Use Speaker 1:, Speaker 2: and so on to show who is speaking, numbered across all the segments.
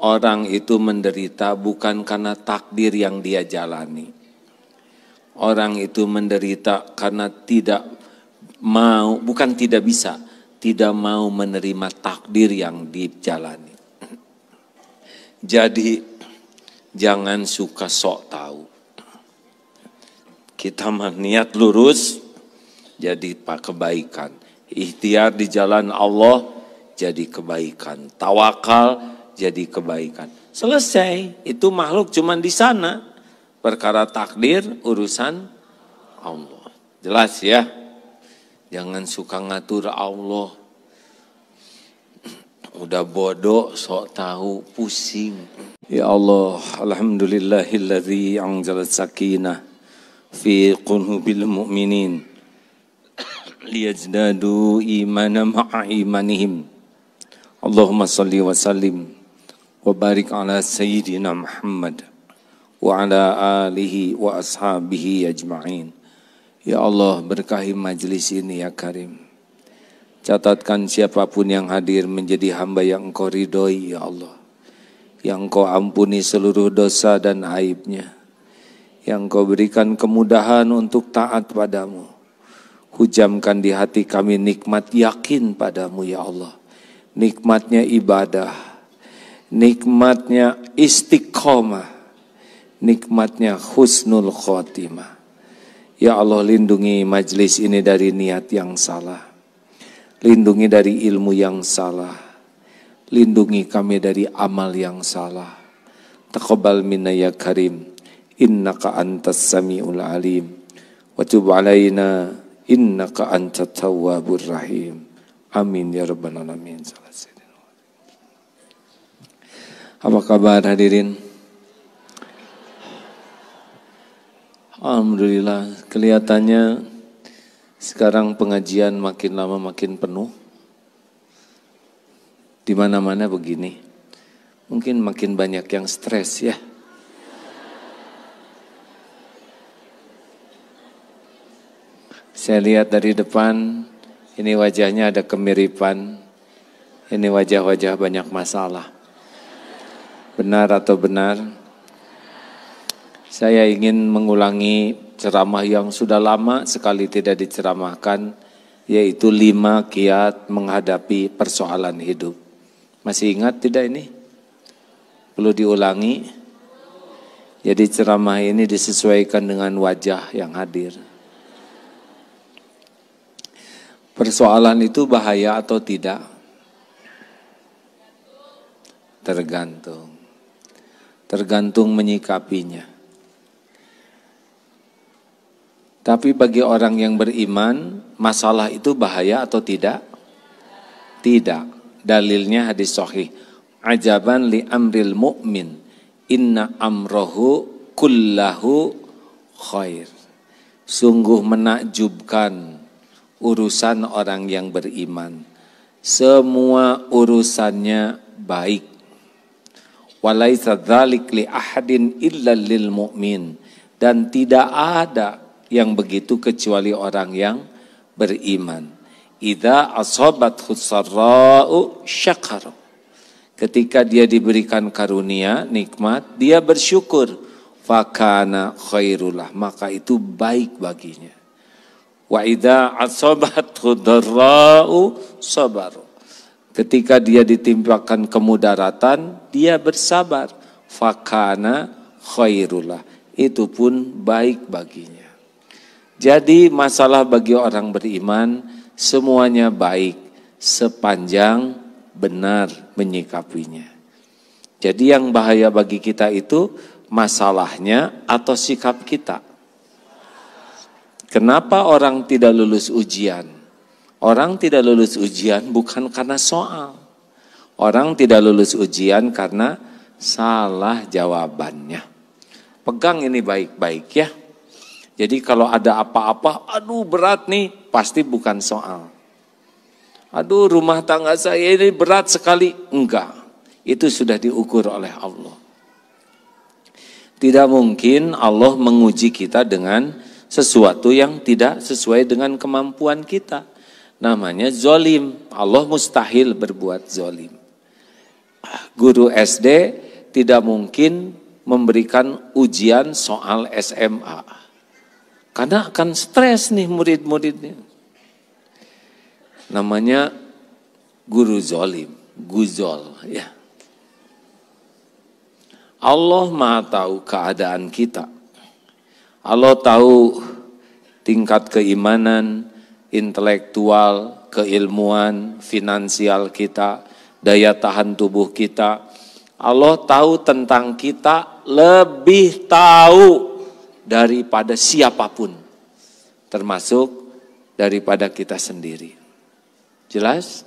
Speaker 1: Orang itu menderita bukan karena takdir yang dia jalani. Orang itu menderita karena tidak mau, bukan tidak bisa, tidak mau menerima takdir yang dijalani. Jadi jangan suka sok tahu. Kita niat lurus jadi kebaikan. Ikhtiar di jalan Allah jadi kebaikan. Tawakal jadi kebaikan. Selesai. Itu makhluk cuman di sana. Perkara takdir urusan Allah. Jelas ya. Jangan suka ngatur Allah. Udah bodoh sok tahu pusing. Ya Allah, alhamdulillahilladzi anzala sakinah fi qulubil mu'minin liyazdadu imanan ma'a imanihim. Allahumma salli wa sallim wa barik ala sayyidina Muhammad wa ala alihi wa ashabihi ajma'in. Ya Allah, berkahi majlis ini ya Karim. Catatkan siapapun yang hadir menjadi hamba yang Engkau ridhoi ya Allah. Yang Engkau ampuni seluruh dosa dan aibnya. Yang Engkau berikan kemudahan untuk taat padamu. Hujamkan di hati kami nikmat yakin padamu ya Allah. Nikmatnya ibadah. Nikmatnya istiqomah. Nikmatnya husnul khotimah. Ya Allah, lindungi majlis ini dari niat yang salah. Lindungi dari ilmu yang salah. Lindungi kami dari amal yang salah. Taqabbal minna ya Karim. Innaka antas sami'ul alim. Wa tub alaina innaka antat tawwabur rahim. Amin ya rabbal alamin. Apa kabar hadirin? Alhamdulillah, kelihatannya sekarang pengajian makin lama makin penuh. Di mana-mana begini. Mungkin makin banyak yang stres ya. Saya lihat dari depan, ini wajahnya ada kemiripan. Ini wajah-wajah banyak masalah. Benar atau benar? Saya ingin mengulangi ceramah yang sudah lama sekali tidak diceramahkan, yaitu 5 kiat menghadapi persoalan hidup. Masih ingat tidak ini? Perlu diulangi? Jadi ceramah ini disesuaikan dengan wajah yang hadir. Persoalan itu bahaya atau tidak? Tergantung. Tergantung menyikapinya. Tapi bagi orang yang beriman, masalah itu bahaya atau tidak? Tidak. Dalilnya hadis sahih. Ajaban li amril mu'min. Inna amrohu kullahu khair. Sungguh menakjubkan urusan orang yang beriman. Semua urusannya baik. Walaisa dzalik li ahadin illa lil mu'min. Dan tidak ada yang begitu kecuali orang yang beriman. Idza asabathu sarra'u syakara. Ketika dia diberikan karunia, nikmat, dia bersyukur. Fakana khairullah, maka itu baik baginya. Wa idza asabathu dharra'u sabar. Ketika dia ditimpakan kemudaratan, dia bersabar. Fakana khairullah, itu pun baik baginya. Jadi masalah bagi orang beriman semuanya baik sepanjang benar menyikapinya. Jadi yang bahaya bagi kita itu masalahnya atau sikap kita. Kenapa orang tidak lulus ujian? Orang tidak lulus ujian bukan karena soal. Orang tidak lulus ujian karena salah jawabannya. Pegang ini baik-baik ya. Jadi kalau ada apa-apa, aduh berat nih, pasti bukan soal. Aduh rumah tangga saya ini berat sekali. Enggak, itu sudah diukur oleh Allah. Tidak mungkin Allah menguji kita dengan sesuatu yang tidak sesuai dengan kemampuan kita. Namanya zolim. Allah mustahil berbuat zolim. guru SD tidak mungkin memberikan ujian soal SMA. Karena akan stres nih murid-muridnya. Namanya guru zolim, guzol ya. Allah Maha tahu keadaan kita. Allah tahu tingkat keimanan, intelektual, keilmuan, finansial kita, daya tahan tubuh kita. Allah tahu tentang kita lebih tahu daripada siapapun, termasuk daripada kita sendiri. Jelas?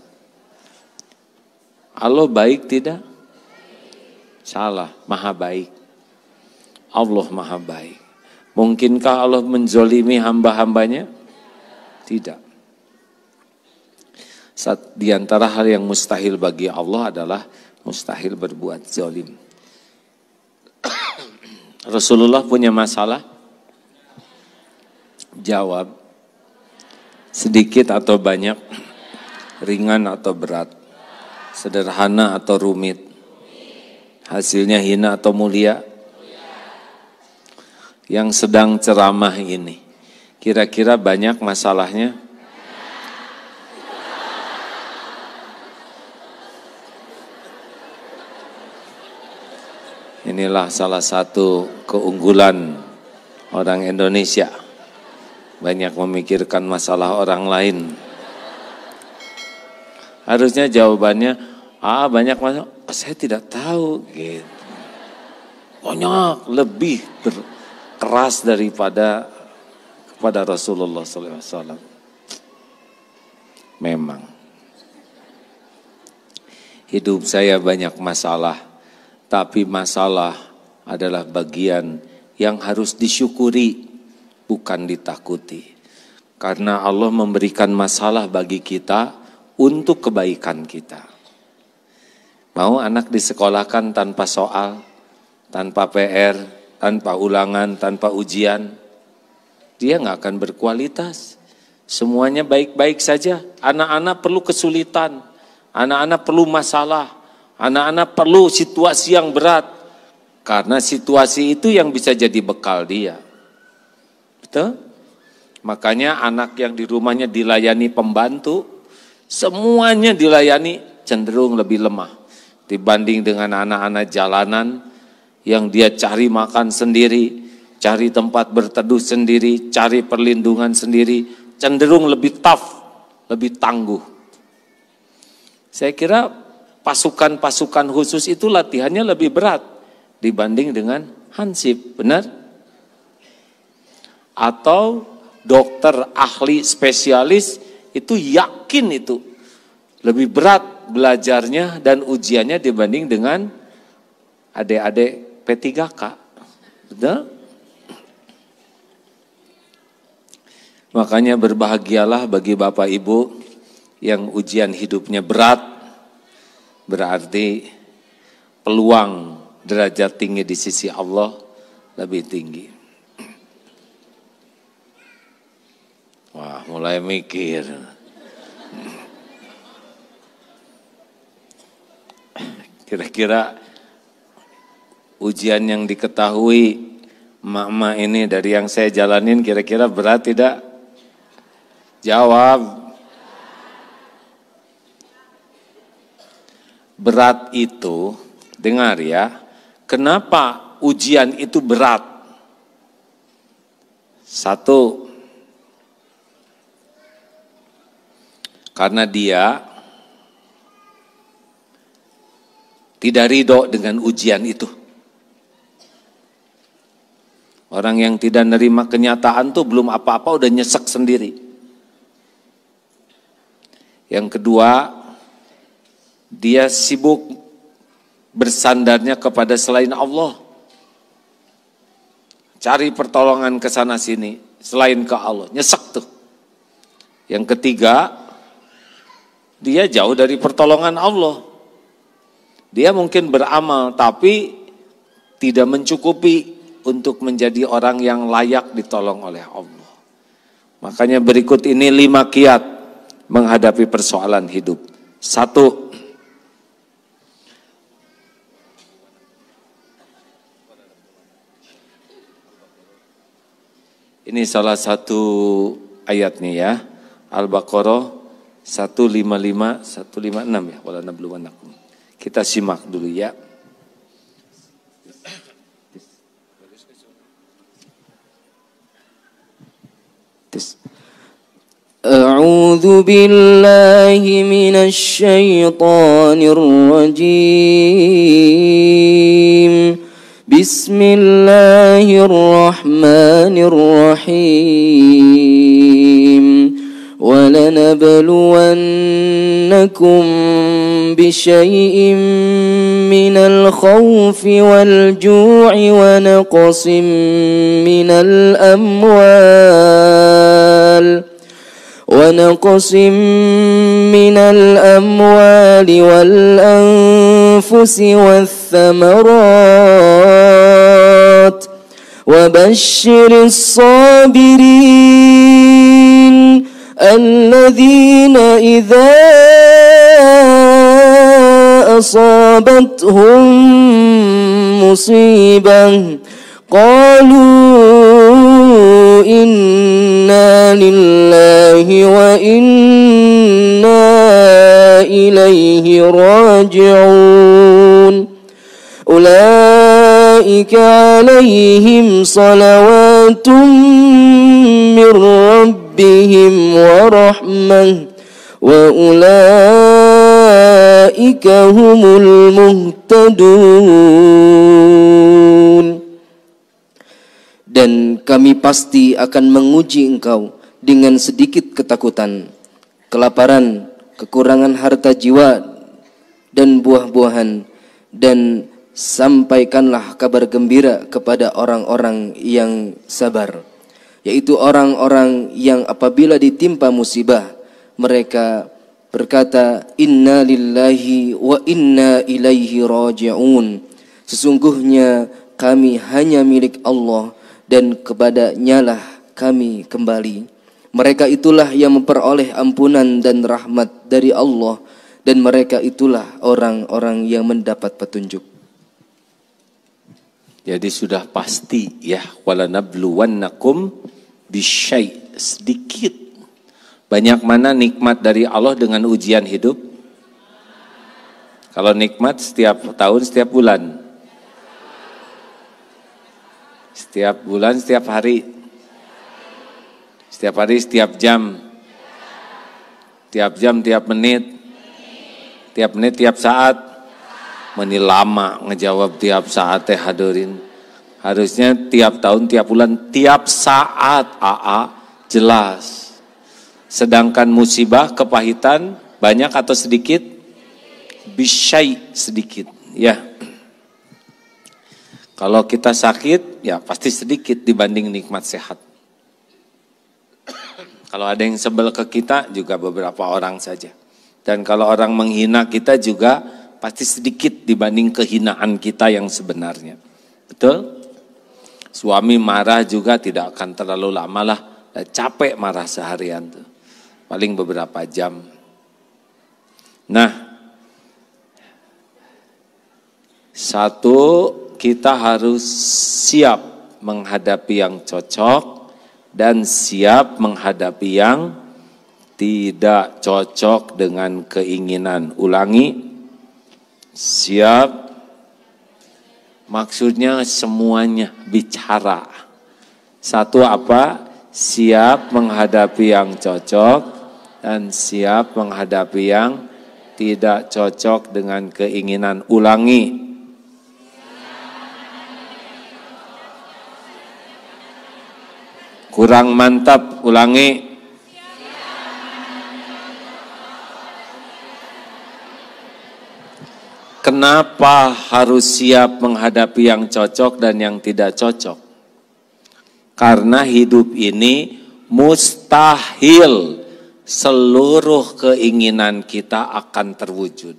Speaker 1: Allah baik tidak? Salah, maha baik. Allah maha baik. Mungkinkah Allah menzolimi hamba-hambanya? Tidak. Di antara hal yang mustahil bagi Allah adalah mustahil berbuat zolim. Rasulullah punya masalah? Jawab. Sedikit atau banyak? Ringan atau berat? Sederhana atau rumit? Hasilnya hina atau mulia? Yang sedang ceramah ini, kira-kira banyak masalahnya? Inilah salah satu keunggulan orang Indonesia. Banyak memikirkan masalah orang lain. Harusnya jawabannya, banyak masalah. Saya tidak tahu gitu. Banyak lebih keras daripada kepada Rasulullah SAW. Memang hidup saya banyak masalah, tapi masalah adalah bagian yang harus disyukuri, bukan ditakuti. Karena Allah memberikan masalah bagi kita untuk kebaikan kita. Mau anak disekolahkan tanpa soal, tanpa PR, tanpa ulangan, tanpa ujian, dia nggak akan berkualitas. Semuanya baik-baik saja. Anak-anak perlu kesulitan, anak-anak perlu masalah, anak-anak perlu situasi yang berat. Karena situasi itu yang bisa jadi bekal dia. Betul? Makanya anak yang di rumahnya dilayani pembantu, semuanya dilayani cenderung lebih lemah dibanding dengan anak-anak jalanan yang dia cari makan sendiri, cari tempat berteduh sendiri, cari perlindungan sendiri, cenderung lebih tough, lebih tangguh. Saya kira pasukan-pasukan khusus itu latihannya lebih berat dibanding dengan hansip, benar? Atau dokter ahli spesialis itu yakin itu lebih berat belajarnya dan ujiannya dibanding dengan adik-adik P3K. Betul? Makanya berbahagialah bagi Bapak Ibu yang ujian hidupnya berat, berarti peluang derajat tinggi di sisi Allah lebih tinggi. Wah, mulai mikir. Kira-kira ujian yang diketahui emak-emak ini dari yang saya jalanin kira-kira berat tidak? Jawab. Berat itu, dengar ya, kenapa ujian itu berat? Satu, karena dia tidak ridho dengan ujian itu. Orang yang tidak nerima kenyataan tuh belum apa-apa udah nyesek sendiri. Yang kedua, dia sibuk bersandarnya kepada selain Allah. Cari pertolongan ke sana sini selain ke Allah, nyesek tuh. Yang ketiga, dia jauh dari pertolongan Allah. Dia mungkin beramal tapi tidak mencukupi untuk menjadi orang yang layak ditolong oleh Allah. Makanya berikut ini 5 kiat menghadapi persoalan hidup. 1, Ini salah satu ayatnya ya. Al-Baqarah 155, 156 ya. Wala nabluwannakum. Kita simak dulu ya.
Speaker 2: أعوذ بالله من الشيطان الرجيم بسم الله الرحمن الرحيم ولنبلونكم بشيء من الخوف والجوع ونقص من الأموال والأنفس والثمرات وبشر الصابرين الذين إذا أصابتهم مصيبة قالوا إنا لله وإنا إليه راجعون أولئك عليهم صلوات من ربهم ورحمة وأولئك هم المهتدون. Dan kami pasti akan menguji engkau dengan sedikit ketakutan, kelaparan, kekurangan harta jiwa dan buah-buahan, dan sampaikanlah kabar gembira kepada orang-orang yang sabar, yaitu orang-orang yang apabila ditimpa musibah mereka berkata inna lillahi wa inna ilaihi raji'un. Sesungguhnya kami hanya milik Allah dan kepadanya lah kami kembali. Mereka itulah yang memperoleh ampunan dan rahmat dari Allah, dan mereka itulah orang-orang yang mendapat petunjuk.
Speaker 1: Jadi sudah pasti ya, walanabluwannakum bisyai', sedikit. Banyak mana nikmat dari Allah dengan ujian hidup? Kalau nikmat setiap tahun, setiap bulan. Setiap bulan, setiap hari. Setiap hari, setiap jam. Tiap jam, tiap menit. Tiap menit, tiap saat. Meni lama ngejawab tiap saat teh hadirin. Harusnya tiap tahun, tiap bulan, tiap saat. Jelas. Sedangkan musibah, kepahitan banyak atau sedikit? Bisyai, sedikit. Ya. Kalau kita sakit, ya pasti sedikit dibanding nikmat sehat. Kalau ada yang sebel ke kita, juga beberapa orang saja. Dan kalau orang menghina kita juga pasti sedikit dibanding kehinaan kita yang sebenarnya. Betul? Suami marah juga tidak akan terlalu lama lah. Capek marah seharian tuh. Paling beberapa jam. Nah, satu, kita harus siap menghadapi yang cocok dan siap menghadapi yang tidak cocok dengan keinginan. Ulangi, siap, maksudnya semuanya bicara. Satu apa? Siap menghadapi yang cocok dan siap menghadapi yang tidak cocok dengan keinginan. Ulangi. Kurang mantap, ulangi. Kenapa harus siap menghadapi yang cocok dan yang tidak cocok? Karena hidup ini mustahil seluruh keinginan kita akan terwujud.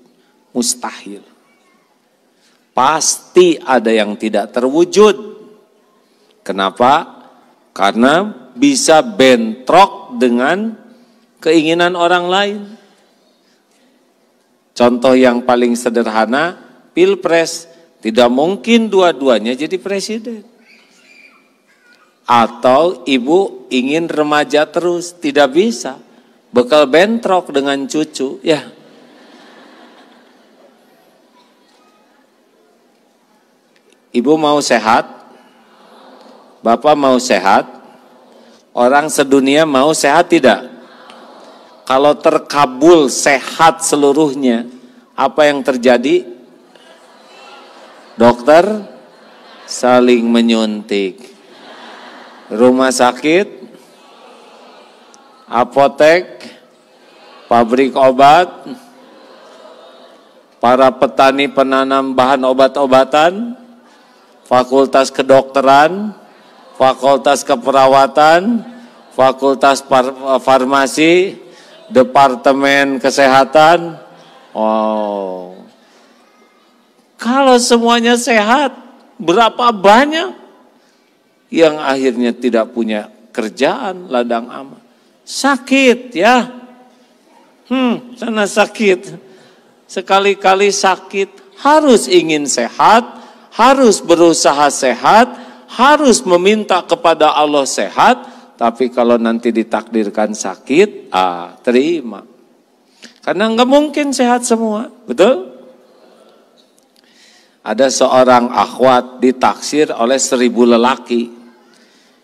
Speaker 1: Mustahil. Pasti ada yang tidak terwujud. Kenapa? Karena bisa bentrok dengan keinginan orang lain. Contoh yang paling sederhana, pilpres. Tidak mungkin dua-duanya jadi presiden. Atau ibu ingin remaja terus, tidak bisa. Bekal bentrok dengan cucu, ya. Ibu mau sehat, bapak mau sehat, orang sedunia mau sehat tidak? Kalau terkabul sehat seluruhnya, apa yang terjadi? Dokter saling menyuntik. Rumah sakit, apotek, pabrik obat, para petani penanam bahan obat-obatan, fakultas kedokteran, fakultas keperawatan, fakultas farmasi, departemen kesehatan. Oh, kalau semuanya sehat, berapa banyak yang akhirnya tidak punya kerjaan, ladang amal. Sakit ya. Sana sakit. Sekali-kali sakit, harus ingin sehat, harus berusaha sehat, harus meminta kepada Allah sehat, tapi kalau nanti ditakdirkan sakit, terima. Karena nggak mungkin sehat semua, betul? Ada seorang akhwat ditaksir oleh 1000 lelaki.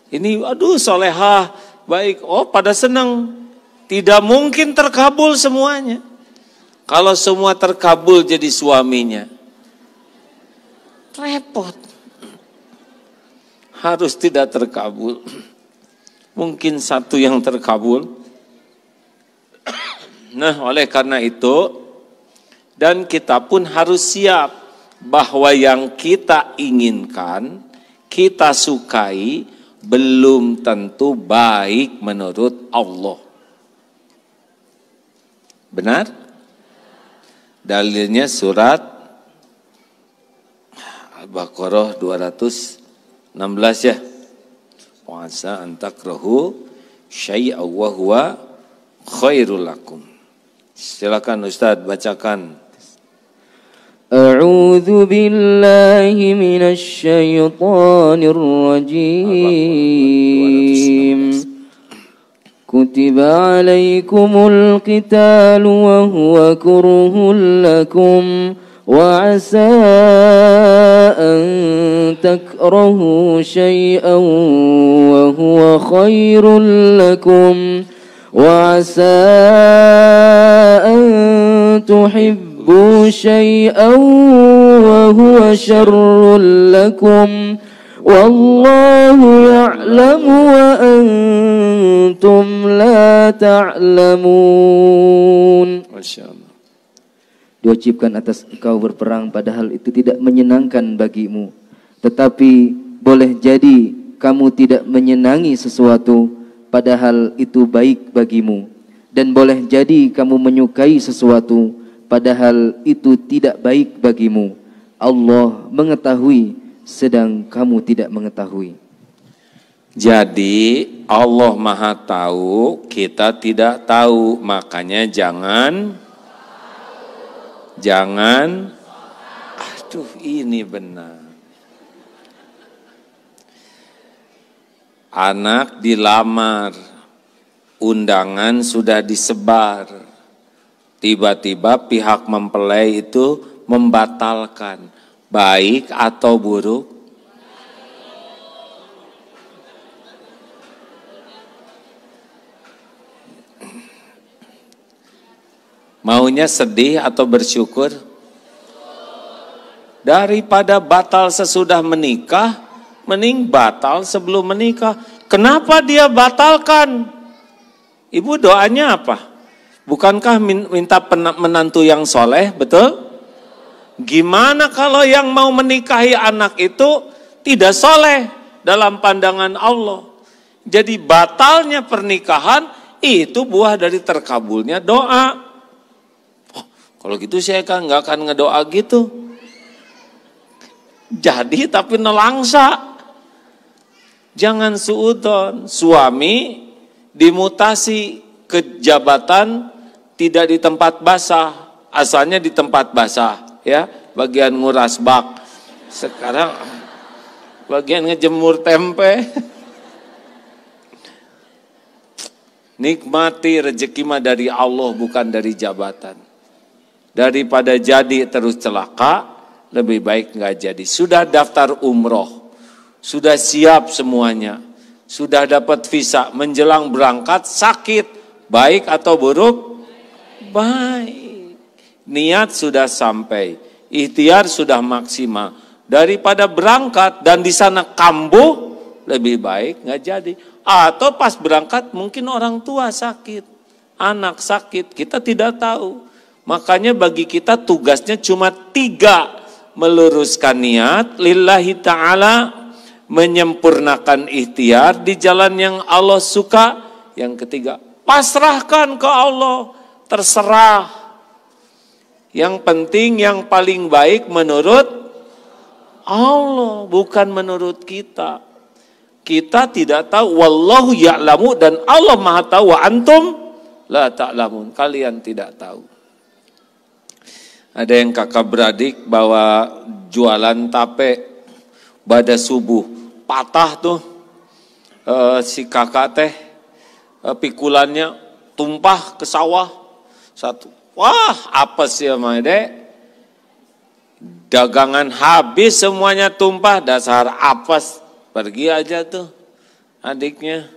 Speaker 1: Ini aduh solehah, baik, oh pada senang. Tidak mungkin terkabul semuanya. Kalau semua terkabul jadi suaminya, repot. Harus tidak terkabul. Mungkin satu yang terkabul. Nah, oleh karena itu, dan kita pun harus siap bahwa yang kita inginkan, kita sukai, belum tentu baik menurut Allah. Benar? Dalilnya surat Al-Baqarah 216 ya. Wa asa an takrahu syai'an wa huwa khairul lakum. Silakan Ustaz bacakan.
Speaker 2: أعوذ بالله من الشيطان الرجيم كتب عليكم القتال وهو كره لكم وعسى أن تكرهوا شيئا وهو خير لكم وعسى أن تحبوا شيئا وهو شر لكم والله يعلم وأنتم لا تعلمون.
Speaker 1: Masya Allah.
Speaker 2: Diwajibkan atas engkau berperang padahal itu tidak menyenangkan bagimu, tetapi boleh jadi kamu tidak menyenangi sesuatu padahal itu baik bagimu, dan boleh jadi kamu menyukai sesuatu padahal itu tidak baik bagimu. Allah mengetahui sedang kamu tidak mengetahui.
Speaker 1: Jadi Allah Maha tahu, kita tidak tahu, makanya jangan aduh ini benar. Anak dilamar, undangan sudah disebar, tiba-tiba pihak mempelai itu membatalkan. Baik atau buruk? Maunya sedih atau bersyukur? Daripada batal sesudah menikah, mending batal sebelum menikah. Kenapa dia batalkan? Ibu doanya apa? Bukankah minta menantu yang soleh, betul? Gimana kalau yang mau menikahi anak itu tidak soleh dalam pandangan Allah? Jadi batalnya pernikahan itu buah dari terkabulnya doa. Kalau gitu saya kan nggak akan ngedoa gitu. Jadi tapi nelangsa. Jangan suudon. Suami dimutasi ke jabatan tidak di tempat basah, asalnya di tempat basah, ya, bagian nguras bak. Sekarang bagian ngejemur tempe. Nikmati rezeki mah dari Allah, bukan dari jabatan. Daripada jadi terus celaka, lebih baik nggak jadi. Sudah daftar umroh, sudah siap semuanya, sudah dapat visa, menjelang berangkat sakit, baik atau buruk? Baik. Niat sudah sampai, ikhtiar sudah maksimal. Daripada berangkat dan di sana kambuh, lebih baik nggak jadi. Atau pas berangkat mungkin orang tua sakit, anak sakit, kita tidak tahu. Makanya bagi kita tugasnya cuma 3, meluruskan niat lillahi ta'ala, menyempurnakan ikhtiar di jalan yang Allah suka. Yang ketiga, pasrahkan ke Allah, terserah. Yang penting yang paling baik menurut Allah, bukan menurut kita. Kita tidak tahu, wallahu ya'lamu, dan Allah Maha tahu, wa antum la ta'lamun, kalian tidak tahu. Ada yang kakak beradik bawa jualan tape, pada subuh patah tuh si kakak teh, pikulannya tumpah ke sawah satu. Wah, apa sih sama dek? Dagangan habis semuanya tumpah, dasar apes. Pergi aja tuh adiknya.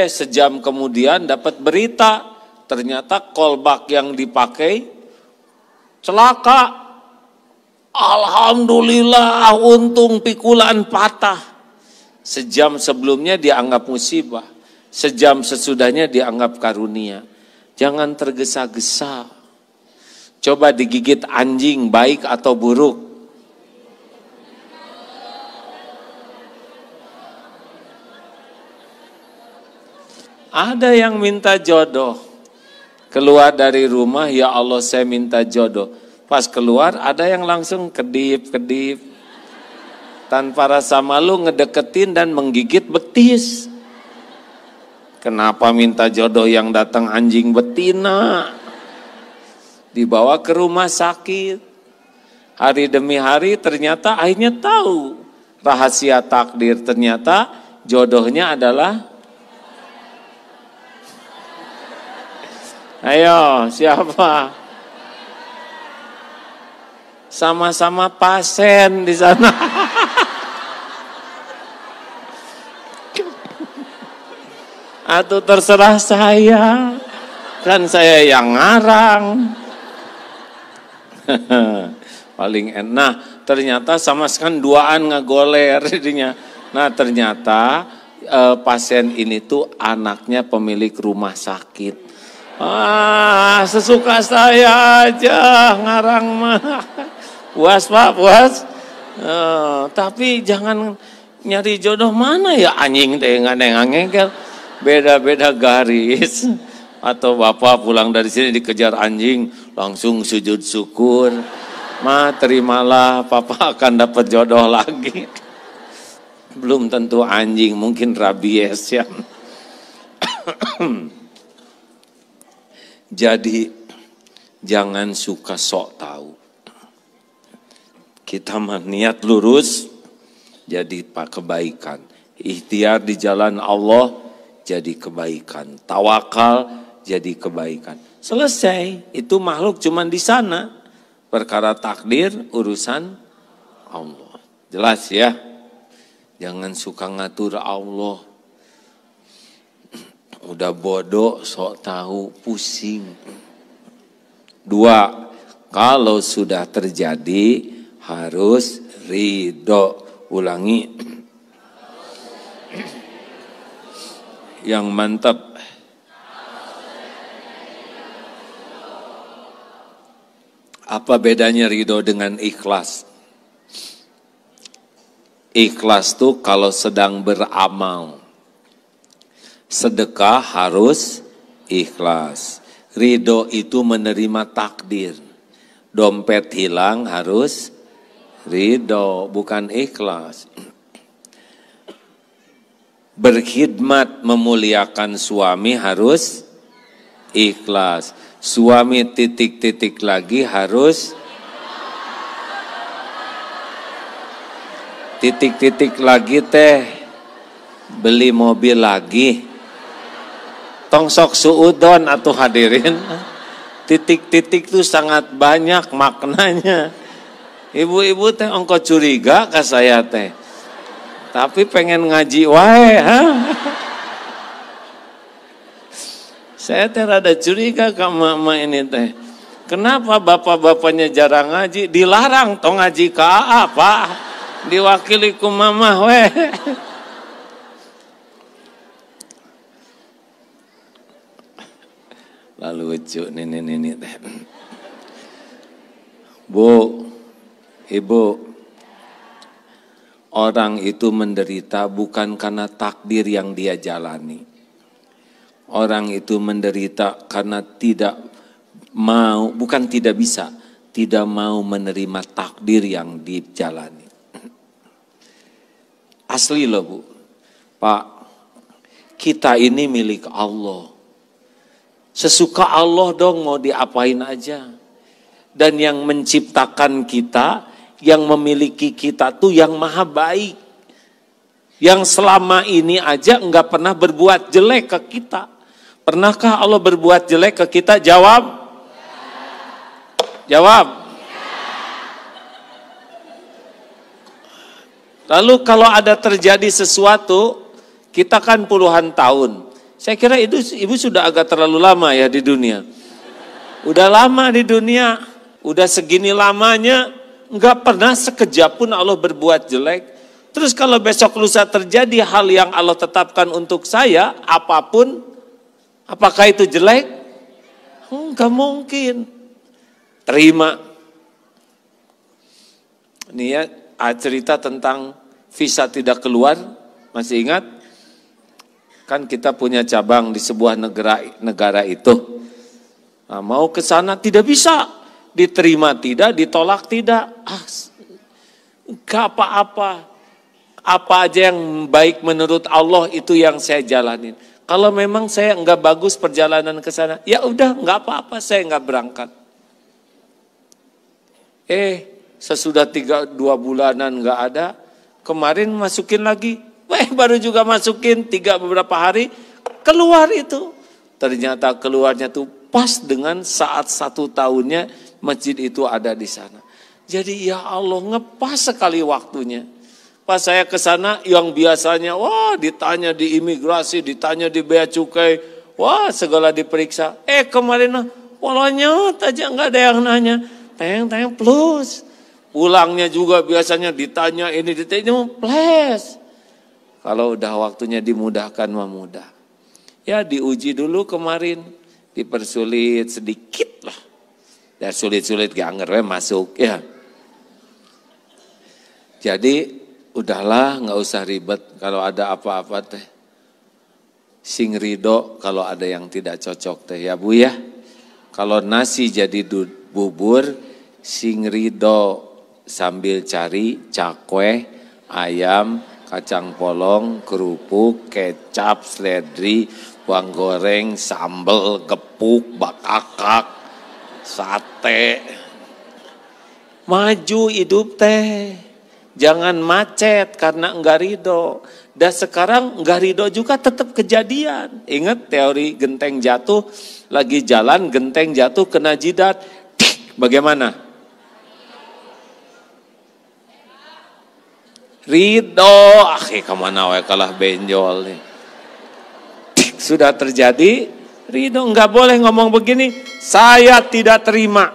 Speaker 1: Sejam kemudian dapat berita, ternyata kolbak yang dipakai celaka. Alhamdulillah, untung pikulan patah. Sejam sebelumnya dianggap musibah, sejam sesudahnya dianggap karunia. Jangan tergesa-gesa. Coba digigit anjing, baik atau buruk? Ada yang minta jodoh, keluar dari rumah, ya Allah saya minta jodoh. Pas keluar ada yang langsung kedip-kedip, tanpa rasa malu ngedeketin dan menggigit betis. Kenapa minta jodoh yang datang anjing betina? Dibawa ke rumah sakit. Hari demi hari ternyata akhirnya tahu rahasia takdir. Ternyata jodohnya adalah, ayo, siapa? Sama-sama pasien di sana. Atau terserah saya, kan saya yang ngarang. Paling enak. Nah, ternyata sama sekali duaan ngegoler jadinya. Nah, ternyata pasien ini tuh anaknya pemilik rumah sakit. Sesuka saya aja ngarang mah. Puas Pak, puas. Tapi jangan nyari jodoh mana ya anjing teh ngangengkel. Beda-beda garis. Atau bapak pulang dari sini dikejar anjing, langsung sujud syukur. Ma, terimalah, papa akan dapat jodoh lagi. Belum tentu anjing, mungkin rabies ya. Jadi jangan suka sok tahu. Kita mah niat lurus, jadi kebaikan. Ikhtiar di jalan Allah, jadi kebaikan. Tawakal, jadi kebaikan. Selesai, itu makhluk cuman di sana. Perkara takdir, urusan Allah. Jelas ya? Jangan suka ngatur Allah. Udah bodoh, sok tahu, pusing. 2, kalau sudah terjadi harus ridho. Ulangi. Yang mantap. Apa bedanya ridho dengan ikhlas? Ikhlas tuh kalau sedang beramal. Sedekah harus ikhlas. Ridho itu menerima takdir. Dompet hilang harus ridho, bukan ikhlas. Berkhidmat memuliakan suami harus ikhlas. Suami titik-titik lagi harus titik-titik lagi teh beli mobil lagi. Tong sok suudon atuh hadirin. Titik-titik itu sangat banyak maknanya. Ibu-ibu teh ongko curiga ke saya teh. Tapi pengen ngaji wae, ha? Saya teh rada curiga ke mama ini teh. Kenapa bapak-bapaknya jarang ngaji? Dilarang tong ngaji ke apa? Diwakili ku mama we. Lalu lucu nini teh. Bu, ibu, orang itu menderita bukan karena takdir yang dia jalani. Orang itu menderita karena tidak mau, bukan tidak bisa, tidak mau menerima takdir yang dijalani. Asli loh Bu, Pak, kita ini milik Allah. Sesuka Allah dong mau diapain aja. Dan yang menciptakan kita, yang memiliki kita tuh yang maha baik. Yang selama ini aja enggak pernah berbuat jelek ke kita. Pernahkah Allah berbuat jelek ke kita? Jawab. Jawab. Lalu kalau ada terjadi sesuatu, kita kan puluhan tahun. Saya kira itu ibu sudah agak terlalu lama ya di dunia. Udah lama di dunia, udah segini lamanya, enggak pernah sekejap pun Allah berbuat jelek. Terus kalau besok lusa terjadi hal yang Allah tetapkan untuk saya, apapun, apakah itu jelek? Enggak mungkin. Terima. Ini ya cerita tentang visa tidak keluar, masih ingat? Kan kita punya cabang di sebuah negara itu. Nah, mau ke sana tidak bisa, diterima tidak, ditolak tidak. Gak apa-apa. Apa aja yang baik menurut Allah itu yang saya jalanin. Kalau memang saya enggak bagus perjalanan ke sana, ya udah enggak apa-apa, saya enggak berangkat. Sesudah 2 bulanan enggak ada, kemarin masukin lagi. Baru juga masukin 3 beberapa hari, keluar itu. Ternyata keluarnya tuh pas dengan saat 1 tahunnya masjid itu ada di sana. Jadi ya Allah ngepas sekali waktunya. Pas saya ke sana yang biasanya wah ditanya di imigrasi, ditanya di bea cukai, wah segala diperiksa. Kemarin polanya aja nggak ada yang nanya. Teng plus. Pulangnya juga biasanya ditanya ini ditanya plus. Kalau udah waktunya dimudahkan mah mudah. Ya diuji dulu kemarin, dipersulit sedikit lah. Dan sulit-sulit gak ngerti masuk ya. Jadi udahlah nggak usah ribet kalau ada apa-apa teh. Sing ridho kalau ada yang tidak cocok teh ya Bu ya. Kalau nasi jadi bubur, sing ridho sambil cari cakwe, ayam, kacang polong, kerupuk, kecap, seledri, bawang goreng, sambal, gepuk, bakakak, sate. Maju hidup teh. Jangan macet karena enggak ridho. Dan sekarang enggak ridho juga tetap kejadian. Ingat teori genteng jatuh, lagi jalan genteng jatuh kena jidat. Bagaimana? Ridho, kemana wae kalah benjol nih. Sudah terjadi, ridho. Enggak boleh ngomong begini, saya tidak terima.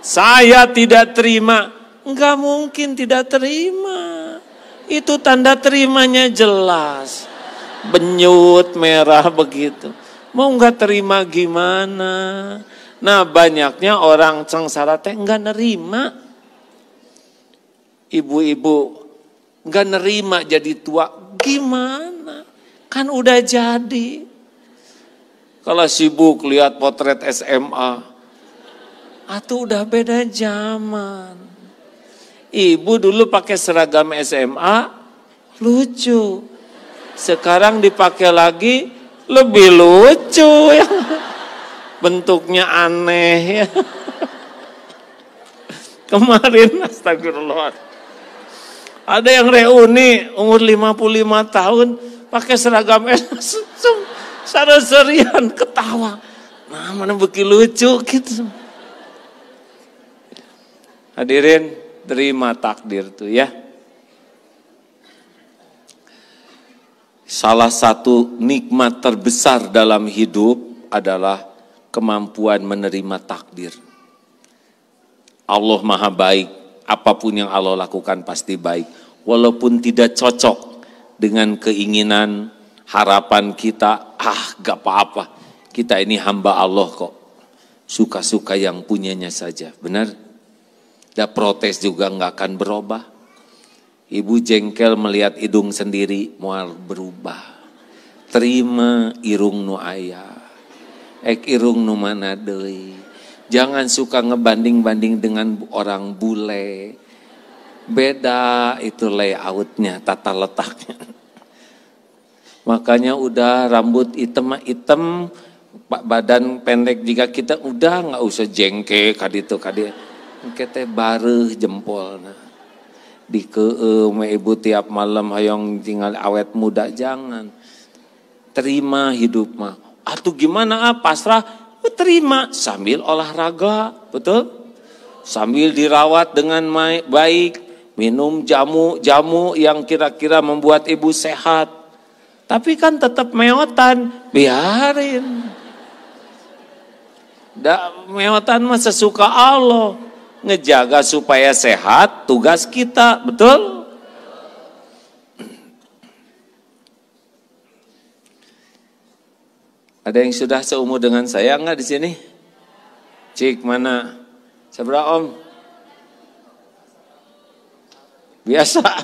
Speaker 1: Saya tidak terima. Enggak mungkin tidak terima. Itu tanda terimanya jelas. Benyut, merah begitu. Mau enggak terima gimana? Nah banyaknya orang sengsara teh enggak nerima. Ibu-ibu enggak nerima jadi tua. Gimana? Kan udah jadi. Kalau sibuk lihat potret SMA. Atau udah beda zaman. Ibu dulu pakai seragam SMA, lucu. Sekarang dipakai lagi, lebih lucu. Ya. Bentuknya aneh. Ya. Kemarin, astagfirullah. Ada yang reuni, umur 55 tahun, pakai seragam SMA. Sare-serian ketawa. Nah, mana beki lucu gitu. Hadirin, terima takdir tuh ya. Salah satu nikmat terbesar dalam hidup adalah kemampuan menerima takdir. Allah Maha baik, apapun yang Allah lakukan pasti baik. Walaupun tidak cocok dengan keinginan, harapan kita, gak apa-apa. Kita ini hamba Allah kok. Suka-suka yang punyanya saja, benar? Dan protes juga gak akan berubah. Ibu jengkel melihat hidung sendiri, mual berubah. Terima irung nu ayah. Irung nu mana deui. Jangan suka ngebanding-banding dengan orang bule. Beda itu layoutnya, tata letaknya. Makanya udah rambut hitam, badan pendek jika kita udah nggak usah jengke kaditu kadi. Kita bareuh jempol. Dikeum ibu tiap malam hayong tinggal awet muda, jangan. Terima hidup mah. Atuh gimana pasrah? Terima sambil olahraga, betul? Sambil dirawat dengan baik, minum jamu yang kira-kira membuat ibu sehat. Tapi kan tetap meotan, biarin. Meotan mah sesuka Allah. Ngejaga supaya sehat, tugas kita, betul? Ada yang sudah seumur dengan saya enggak di sini? Cik mana? Seberapa om? Biasa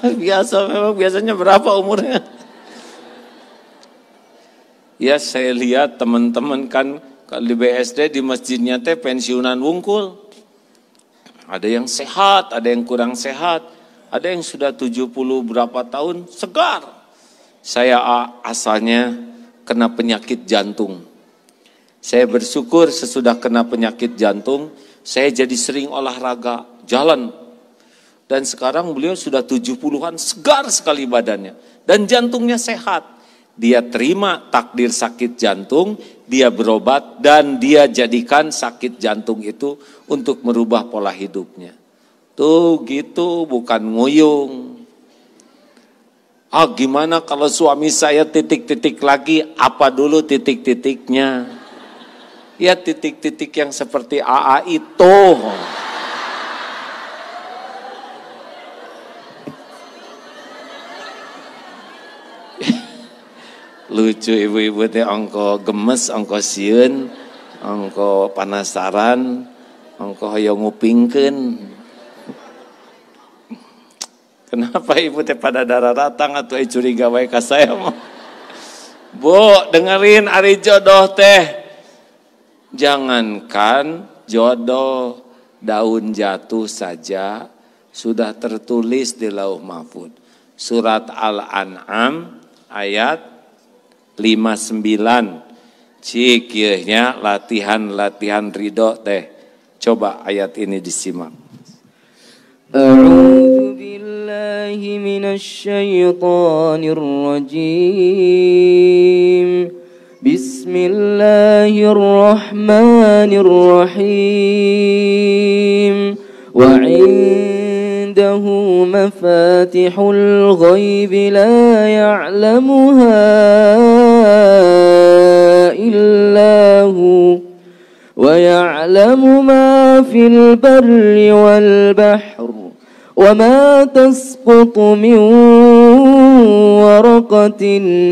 Speaker 1: memang biasanya berapa umurnya? Ya saya lihat teman-teman kan kalau di BSD di masjidnya teh pensiunan wungkul. Ada yang sehat, ada yang kurang sehat, ada yang sudah 70 berapa tahun segar. Saya asalnya kena penyakit jantung. Saya bersyukur sesudah kena penyakit jantung, saya jadi sering olahraga, jalan. Dan sekarang beliau sudah 70-an, segar sekali badannya. Dan jantungnya sehat. Dia terima takdir sakit jantung, dia berobat, dan dia jadikan sakit jantung itu untuk merubah pola hidupnya. Tuh gitu, bukan nguyung. Gimana kalau suami saya titik-titik lagi, apa dulu titik-titiknya? Ya titik-titik yang seperti AA itu. Lucu ibu-ibu teh ongko gemes, ongko sieun, ongko penasaran, ongko hoyong ngupingkeun. Kenapa ibu teh pada darah datang atau curiga wae ka saya mah? Bu, dengerin ari jodoh teh. Jangankan jodoh, daun jatuh saja sudah tertulis di Lauh Mahfuz. Surat Al-An'am ayat 59. Cik nya latihan ridho teh. Coba ayat ini disimak.
Speaker 2: A'udzu billahi minasy syaithanir rajim. Bismillahirrahmanirrahim. Wa 'indahu mafatihul ghaib la ya'lamuha illa hu wa ya'lamu ma fil barri wal bahri وما تسقط من ورقة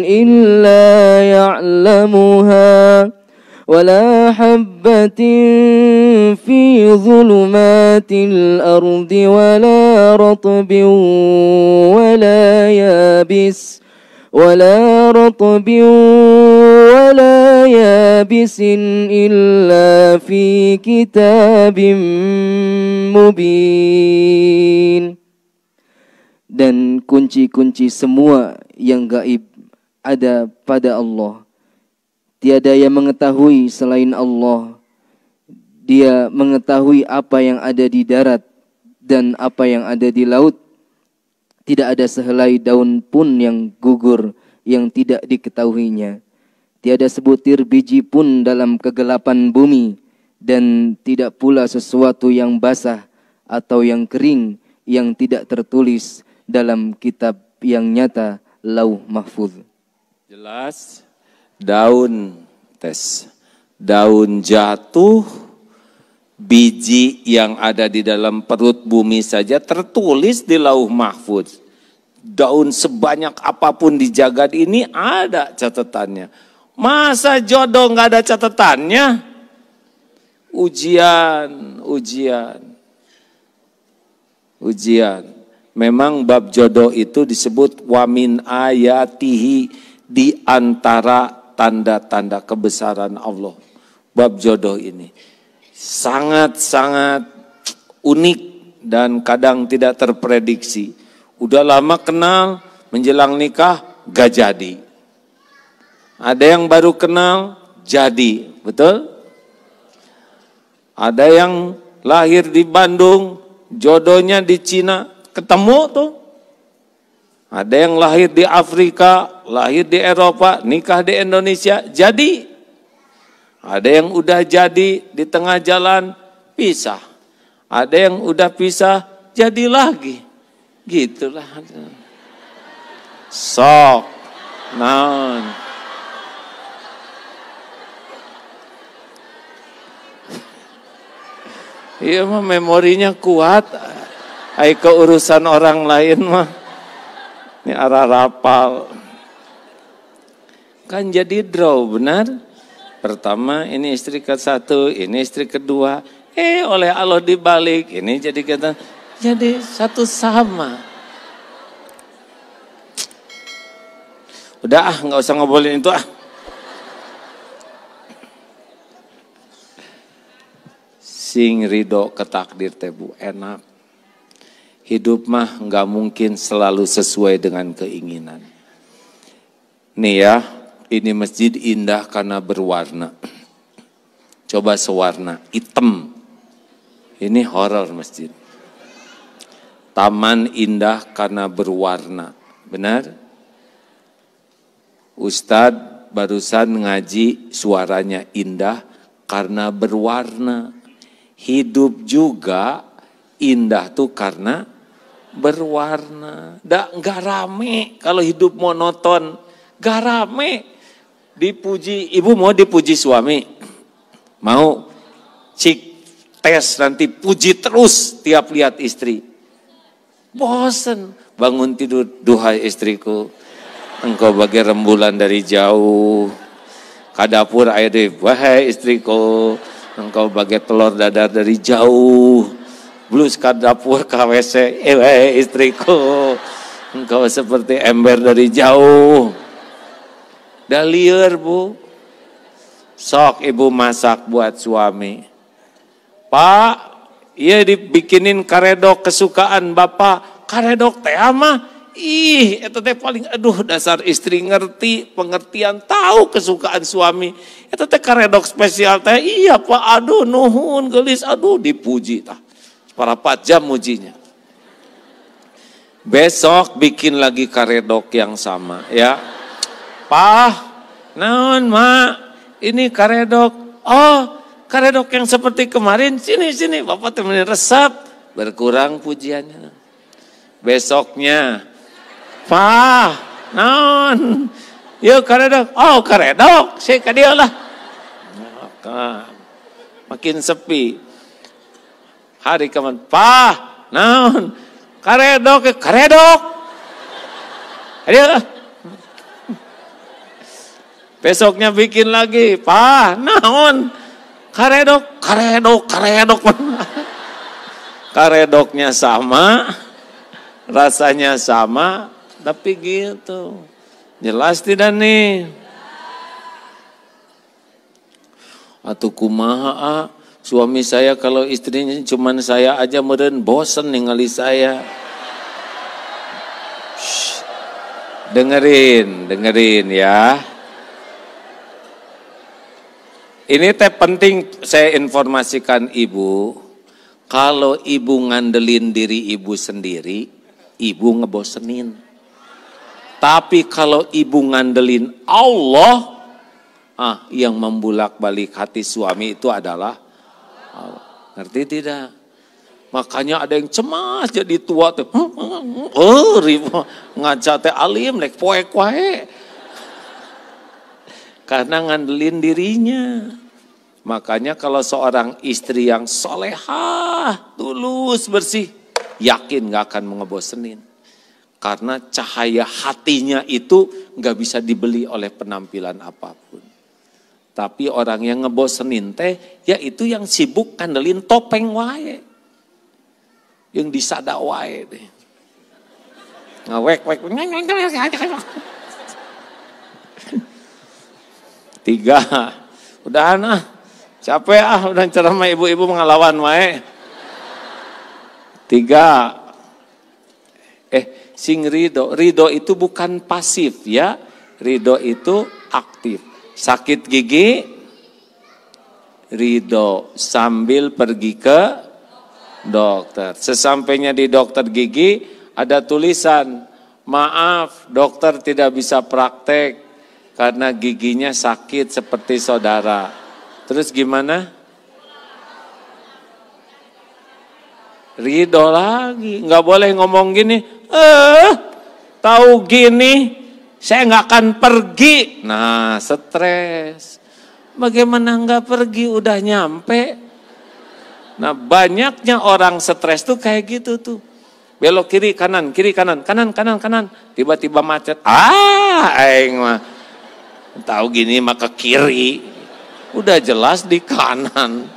Speaker 2: إلا يعلمها ولا حبة في ظلمات الأرض ولا رطب ولا يابس إلا في كتاب mubin. Dan kunci-kunci semua yang gaib ada pada Allah. Tiada yang mengetahui selain Allah. Dia mengetahui apa yang ada di darat dan apa yang ada di laut. Tidak ada sehelai daun pun yang gugur yang tidak diketahuinya. tiada sebutir biji pun dalam kegelapan bumi, dan tidak pula sesuatu yang basah atau yang kering yang tidak tertulis dalam kitab yang nyata Lauh Mahfuz.
Speaker 1: Jelas, daun jatuh, biji yang ada di dalam perut bumi saja tertulis di Lauh Mahfuz. Daun sebanyak apapun di jagat ini ada catatannya. Masa jodoh nggak ada catatannya? Ujian. Memang bab jodoh itu disebut wamin ayatihi, di antara tanda-tanda kebesaran Allah. Bab jodoh ini sangat-sangat unik dan kadang tidak terprediksi. Udah lama kenal, menjelang nikah gak jadi. Ada yang baru kenal jadi, betul? Ada yang lahir di Bandung, jodohnya di Cina, ketemu tuh. Ada yang lahir di Afrika, lahir di Eropa, nikah di Indonesia, jadi. Ada yang udah jadi di tengah jalan, pisah. Ada yang udah pisah, jadi lagi. Gitulah. Sok, naon. Iya mah memorinya kuat. Ai keurusan orang lain mah. Ini arah rapal. Kan jadi draw, benar? Pertama ini istri ke-1, ini istri kedua. Oleh Allah dibalik. Ini jadi satu sama. Udah nggak usah ngobrolin itu Sing ridho ke takdir tebu enak. Hidup mah nggak mungkin selalu sesuai dengan keinginan. Nih ya, ini masjid indah karena berwarna. Coba sewarna, hitam. Ini horor masjid. Taman indah karena berwarna. Benar? Ustadz barusan ngaji suaranya indah karena berwarna. Hidup juga indah tuh karena berwarna. Nggak rame kalau hidup monoton. Nggak rame. Dipuji, ibu mau dipuji suami? Mau? Cik tes nanti puji terus tiap lihat istri. Bosen. Bangun tidur, duhai istriku, engkau bagai rembulan dari jauh. Kadapur air deh, wahai istriku, engkau bagai telur dadar dari jauh. Blus kadapur KWC, wahai istriku, engkau seperti ember dari jauh. Dah liar bu. Sok ibu masak buat suami. Pak, iya dibikinin karedok kesukaan bapak. Karedok teh mah, itu teh paling, aduh dasar istri ngerti, pengertian, tahu kesukaan suami. Itu teh karedok spesial teh, iya pak, aduh nuhun gelis, aduh dipuji tah. Para 4 jam mujinya. Besok bikin lagi karedok yang sama ya. Pak, naon mak, ini karedok. Oh, karedok yang seperti kemarin, sini bapak temenin resep. Berkurang pujiannya. Besoknya, Pak, naon, yuk karedok. Oh karedok, saya kadia lah. Makin sepi. Hari keman, Pak, naon, karedok. Kadia lah. Besoknya bikin lagi, Pak, naon, karedok. Karedoknya sama, rasanya sama, tapi gitu. Jelas tidak nih? Atuh kumaha suami saya kalau istrinya cuman saya aja meureun bosen ningali saya. Shh. Dengerin ya. Ini teh penting saya informasikan ibu. Kalau ibu ngandelin diri ibu sendiri, ibu ngebosenin. Tapi kalau ibu ngandelin Allah, Yang membulak-balik hati suami itu adalah Allah. Ngerti tidak? Makanya ada yang cemas jadi tua tuh. Ngaca teh alim lek poek wae. Karena ngandelin dirinya. Makanya kalau seorang istri yang solehah, tulus, bersih, yakin gak akan ngebosenin. Karena cahaya hatinya itu gak bisa dibeli oleh penampilan apapun. Tapi orang yang ngebosenin teh, yaitu yang sibuk ngandelin topeng wae. Yang disada wae deh. Ngawek-wek. 3. Udahan capek udah ceramah ibu-ibu mengalawan wae. 3. Sing ridho. Ridho itu bukan pasif ya. Ridho itu aktif. Sakit gigi, ridho sambil pergi ke dokter. Sesampainya di dokter gigi ada tulisan, maaf dokter tidak bisa praktek karena giginya sakit seperti saudara. Terus gimana? Ridho lagi, nggak boleh ngomong gini. Tahu gini, saya nggak akan pergi. Nah, stres. Bagaimana nggak pergi? Udah nyampe. Nah, banyaknya orang stres tuh kayak gitu tuh. Belok kiri kanan, kiri kanan, kanan kanan kanan. Tiba-tiba macet. Aing mah tahu gini maka kiri. Udah jelas di kanan.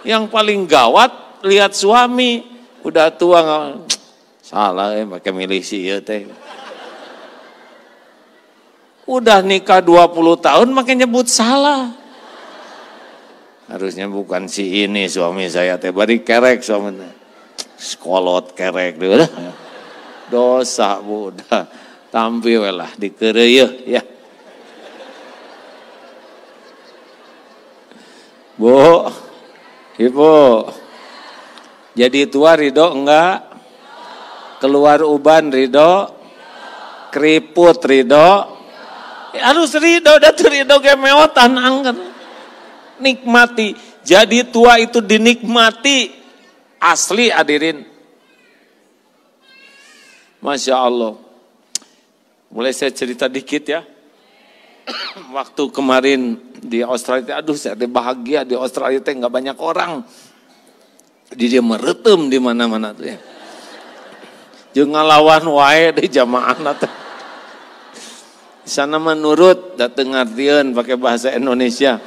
Speaker 1: Yang paling gawat lihat suami. Udah tua nggak. Salah pakai milih sih ya teh. Udah nikah 20 tahun makin nyebut salah. Harusnya bukan si ini suami saya teh bari kerek suaminya. Sekolot kerek deh. Dosa bu udah tampil lah dikeureuh ya. Bu, Ibu. Jadi tua ridho enggak? Keluar uban ridho? Keriput ridho? Harus ridho, datu ridho kemeotan angker. Nikmati. Jadi tua itu dinikmati. Asli hadirin. Masya Allah. Mulai saya cerita dikit ya. Waktu kemarin di Australia, aduh saya bahagia di Australia teh nggak banyak orang. Dia meretem di mana-mana tuh ya. Jeung ngalawan wae di jamaah teh. Sana menurut dateng ngartieun pakai bahasa Indonesia.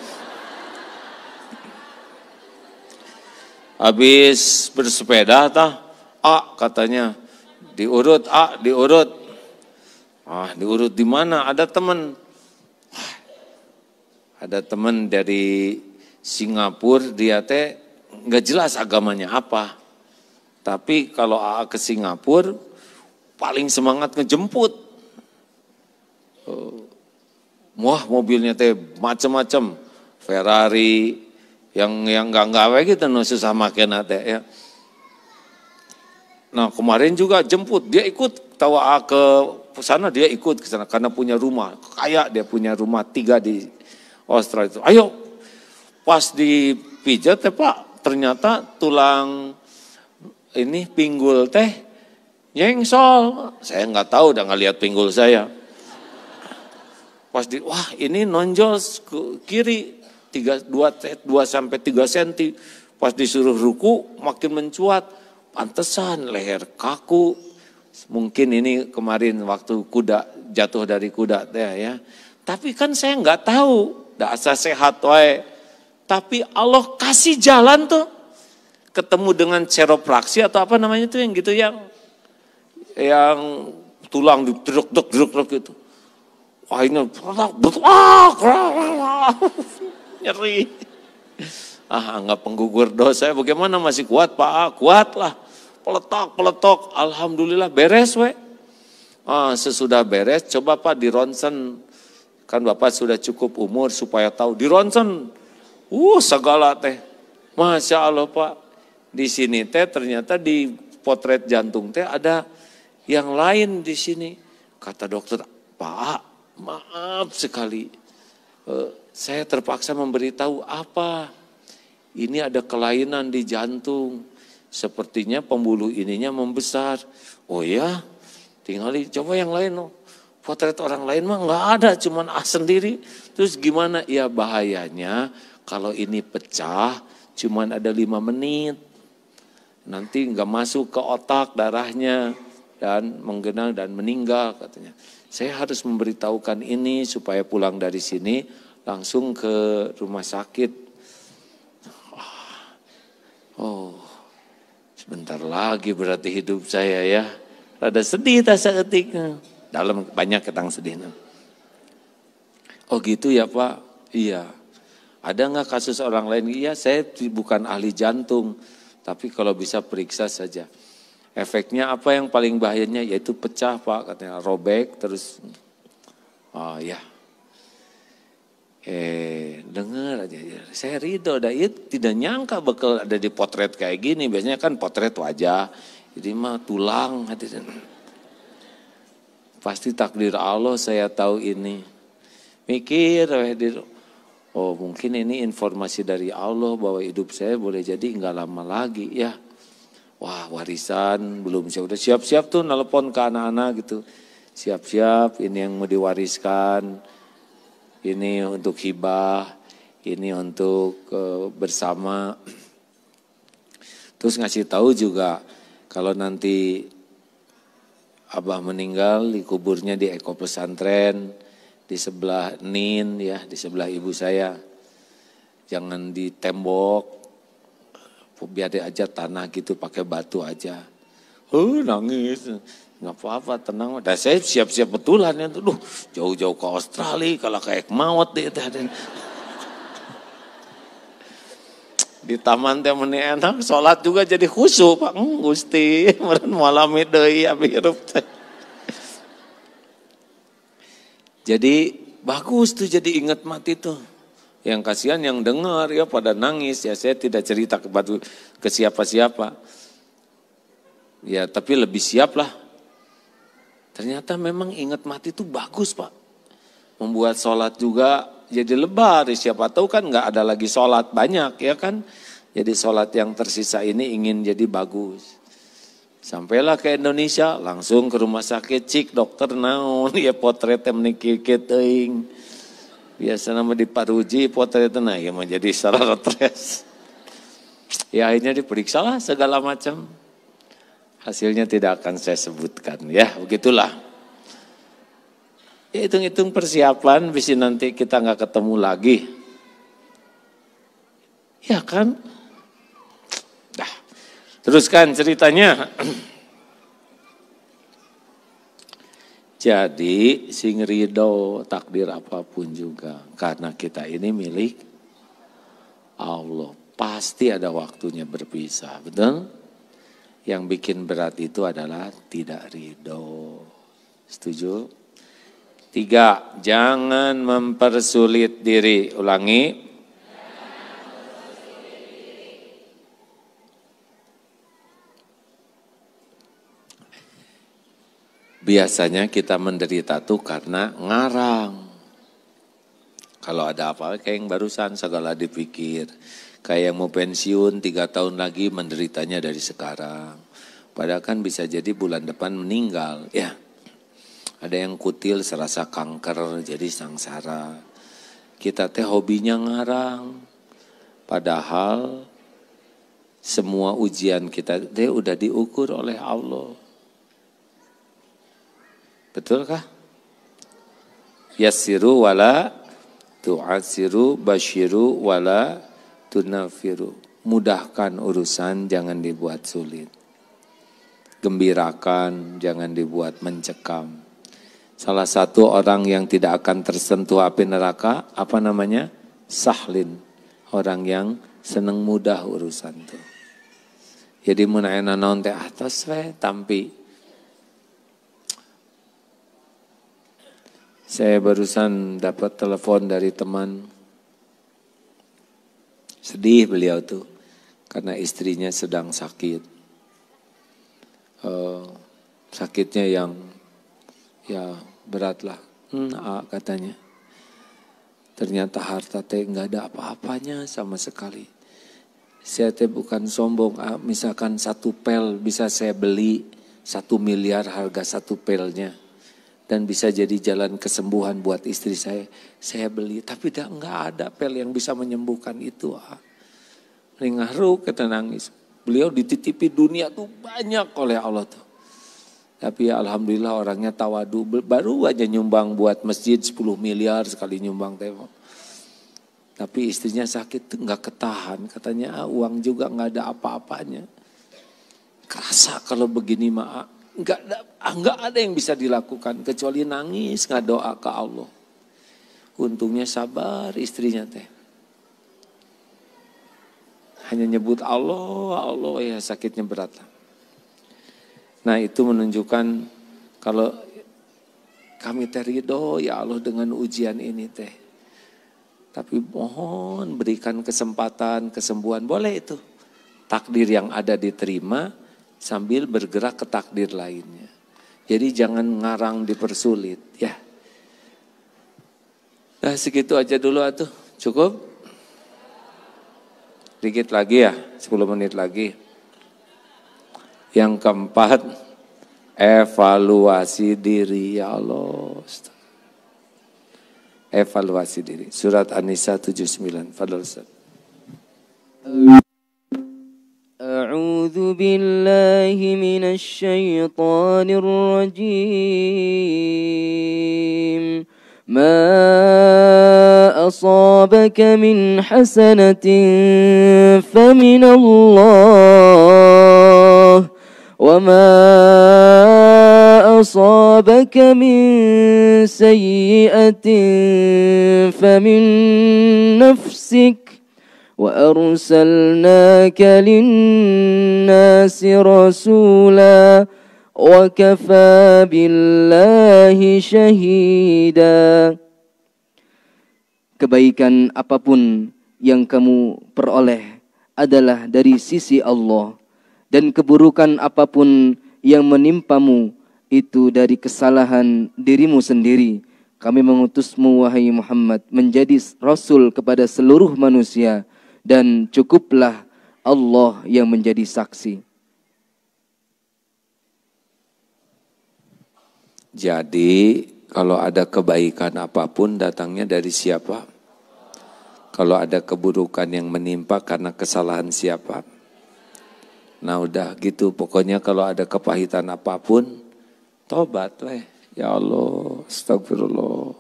Speaker 1: Habis bersepeda tah, katanya diurut, diurut. Diurut di mana? Ada teman. Ada teman dari Singapura, dia teh nggak jelas agamanya apa. Tapi kalau ke Singapura paling semangat ngejemput. Wah mobilnya teh macam-macam, Ferrari yang enggak gitu susah makena teh ya. Nah kemarin juga jemput, dia ikut tawa ke sana, dia ikut ke sana karena punya rumah kaya, dia punya rumah 3 di Australia itu. Ayo pas dipijat teh Pak, ternyata tulang ini pinggul teh nyengsol. Saya nggak tahu, udah nggak lihat pinggul saya. Pas wah ini nonjol ke kiri 2 sampai 3 senti. Pas disuruh ruku makin mencuat. Pantesan leher kaku. Mungkin ini kemarin waktu kuda jatuh dari kuda teh ya. Tapi kan saya nggak tahu. Dasar sehat wae. Tapi Allah kasih jalan tuh. Ketemu dengan chiropraksi atau apa namanya tuh yang gitu yang tulang druk gitu. Wah ini nyeri. Nggak penggugur dosa. Bagaimana masih kuat Pak? Kuat lah. Peletok. Alhamdulillah beres we. Sesudah beres coba Pak di ronsen. Kan Bapak sudah cukup umur supaya tahu di ronsen. Segala teh. Masya Allah Pak. Di sini teh ternyata di potret jantung teh ada yang lain di sini. Kata dokter, Pak, maaf sekali. saya terpaksa memberitahu apa? Ini ada kelainan di jantung. Sepertinya pembuluh ininya membesar. Oh ya, tinggal coba yang lain. Potret orang lain mah nggak ada, cuman sendiri. Terus gimana? Ya bahayanya kalau ini pecah, cuman ada 5 menit. Nanti nggak masuk ke otak darahnya dan menggenang dan meninggal katanya. Saya harus memberitahukan ini supaya pulang dari sini langsung ke rumah sakit. Oh, sebentar lagi berarti hidup saya ya. Rada sedih tak seketiknya. Dalam banyak ketang sedihnya. Oh gitu ya Pak? Iya. Ada nggak kasus orang lain? Iya, saya bukan ahli jantung. Tapi kalau bisa periksa saja. Efeknya apa yang paling bahayanya? Yaitu pecah Pak, katanya robek terus. Oh ya. Dengar aja. Saya ridho, tidak nyangka bakal ada di potret kayak gini. Biasanya kan potret wajah. Jadi mah tulang. Pasti takdir Allah saya tahu ini. Mikir, oh mungkin ini informasi dari Allah bahwa hidup saya boleh jadi enggak lama lagi ya. Wah warisan belum, saya udah siap-siap tuh nelpon ke anak-anak gitu. Siap-siap ini yang mau diwariskan, ini untuk hibah, ini untuk bersama. Terus ngasih tahu juga kalau nanti Abah meninggal dikuburnya di Eko Pesantren di sebelah Nin ya, di sebelah ibu saya. Jangan di tembok, biar aja tanah gitu pakai batu aja. Nangis, nggak apa-apa tenang. Dan saya siap-siap betulan ya, tuh jauh-jauh ke Australia kalau kayak maut deh. Di taman teh meni enak, sholat juga jadi khusyuk Pak. Gusti, meureun malam deui abi hirup teh. Jadi bagus tuh jadi ingat mati tuh. Yang kasihan yang dengar ya pada nangis ya, saya tidak cerita ke siapa-siapa. Ya tapi lebih siap lah. Ternyata memang ingat mati itu bagus Pak. Membuat sholat juga jadi lebar, siapa tahu kan nggak ada lagi sholat banyak ya kan. Jadi sholat yang tersisa ini ingin jadi bagus. Sampailah ke Indonesia, langsung ke rumah sakit, cik dokter naon, ya potretnya meniki teuing. Biasa nama diparuji potretnya nah ya menjadi salah stres. Ya akhirnya diperiksa lah segala macam. Hasilnya tidak akan saya sebutkan ya, begitulah. Ya, hitung-hitung persiapan, bisa nanti kita nggak ketemu lagi. Ya kan? Dah, teruskan ceritanya. Jadi sing ridho takdir apapun juga. Karena kita ini milik Allah. Pasti ada waktunya berpisah, betul? Yang bikin berat itu adalah tidak ridho. Setuju? 3, jangan mempersulit diri. Ulangi. Biasanya kita menderita tuh karena ngarang. Kalau ada apa kayak yang barusan segala dipikir. Kayak yang mau pensiun 3 tahun lagi menderitanya dari sekarang. Padahal kan bisa jadi bulan depan meninggal ya. Ada yang kutil serasa kanker jadi sangsara. Kita teh hobinya ngarang. Padahal semua ujian kita teh udah diukur oleh Allah. Betulkah? Yassiru wala tu'assiru, basyiru wala tunafiru. Mudahkan urusan, jangan dibuat sulit. Gembirakan, jangan dibuat mencekam. Salah satu orang yang tidak akan tersentuh api neraka, apa namanya? Sahlin. Orang yang seneng mudah urusan tuh. Jadi mun aya naon teh atos we tampi. Saya barusan dapat telepon dari teman. Sedih beliau tuh karena istrinya sedang sakit. Sakitnya yang ya berat lah, katanya. Ternyata harta teh nggak ada apa-apanya sama sekali. Saya teh bukan sombong, misalkan 1 pel bisa saya beli 1 miliar harga 1 pelnya. Dan bisa jadi jalan kesembuhan buat istri saya beli. Tapi nggak ada pel yang bisa menyembuhkan itu. Ngaruh kita nangis. Beliau dititipi dunia tuh banyak oleh Allah tuh. Tapi ya alhamdulillah orangnya tawadu. Baru aja nyumbang buat masjid 10 miliar sekali nyumbang tembok. Tapi istrinya sakit tuh nggak ketahan. Katanya uang juga nggak ada apa-apanya. Kerasa kalau begini mah nggak ada yang bisa dilakukan kecuali nangis nggak doa ke Allah. Untungnya sabar istrinya teh. Hanya nyebut Allah, Allah ya sakitnya berat. Nah itu menunjukkan kalau kami terido ya Allah dengan ujian ini teh. Tapi mohon berikan kesempatan, kesembuhan. Boleh itu. Takdir yang ada diterima sambil bergerak ke takdir lainnya. Jadi jangan ngarang dipersulit ya. Nah segitu aja dulu atuh. Cukup? Dikit lagi ya, 10 menit lagi. Yang keempat, evaluasi diri ya Allah. Evaluasi diri. Surat An-Nisa 79. Fadhal Ustaz.
Speaker 2: A'udzu billahi minasy syaithanir rajim. ما أصابك من حسنة فمن الله وما أصابك من سيئة فمن نفسك وأرسلناك للناس رسولا وَكَفَى بِاللَّهِ شَهِيدًا. Kebaikan apapun yang kamu peroleh adalah dari sisi Allah, dan keburukan apapun yang menimpamu itu dari kesalahan dirimu sendiri. Kami mengutusmu wahai Muhammad menjadi rasul kepada seluruh manusia, dan cukuplah Allah yang menjadi saksi.
Speaker 1: Jadi kalau ada kebaikan apapun datangnya dari siapa? Kalau ada keburukan yang menimpa karena kesalahan siapa? Nah udah gitu, pokoknya kalau ada kepahitan apapun, tobat weh. Ya Allah, astagfirullah.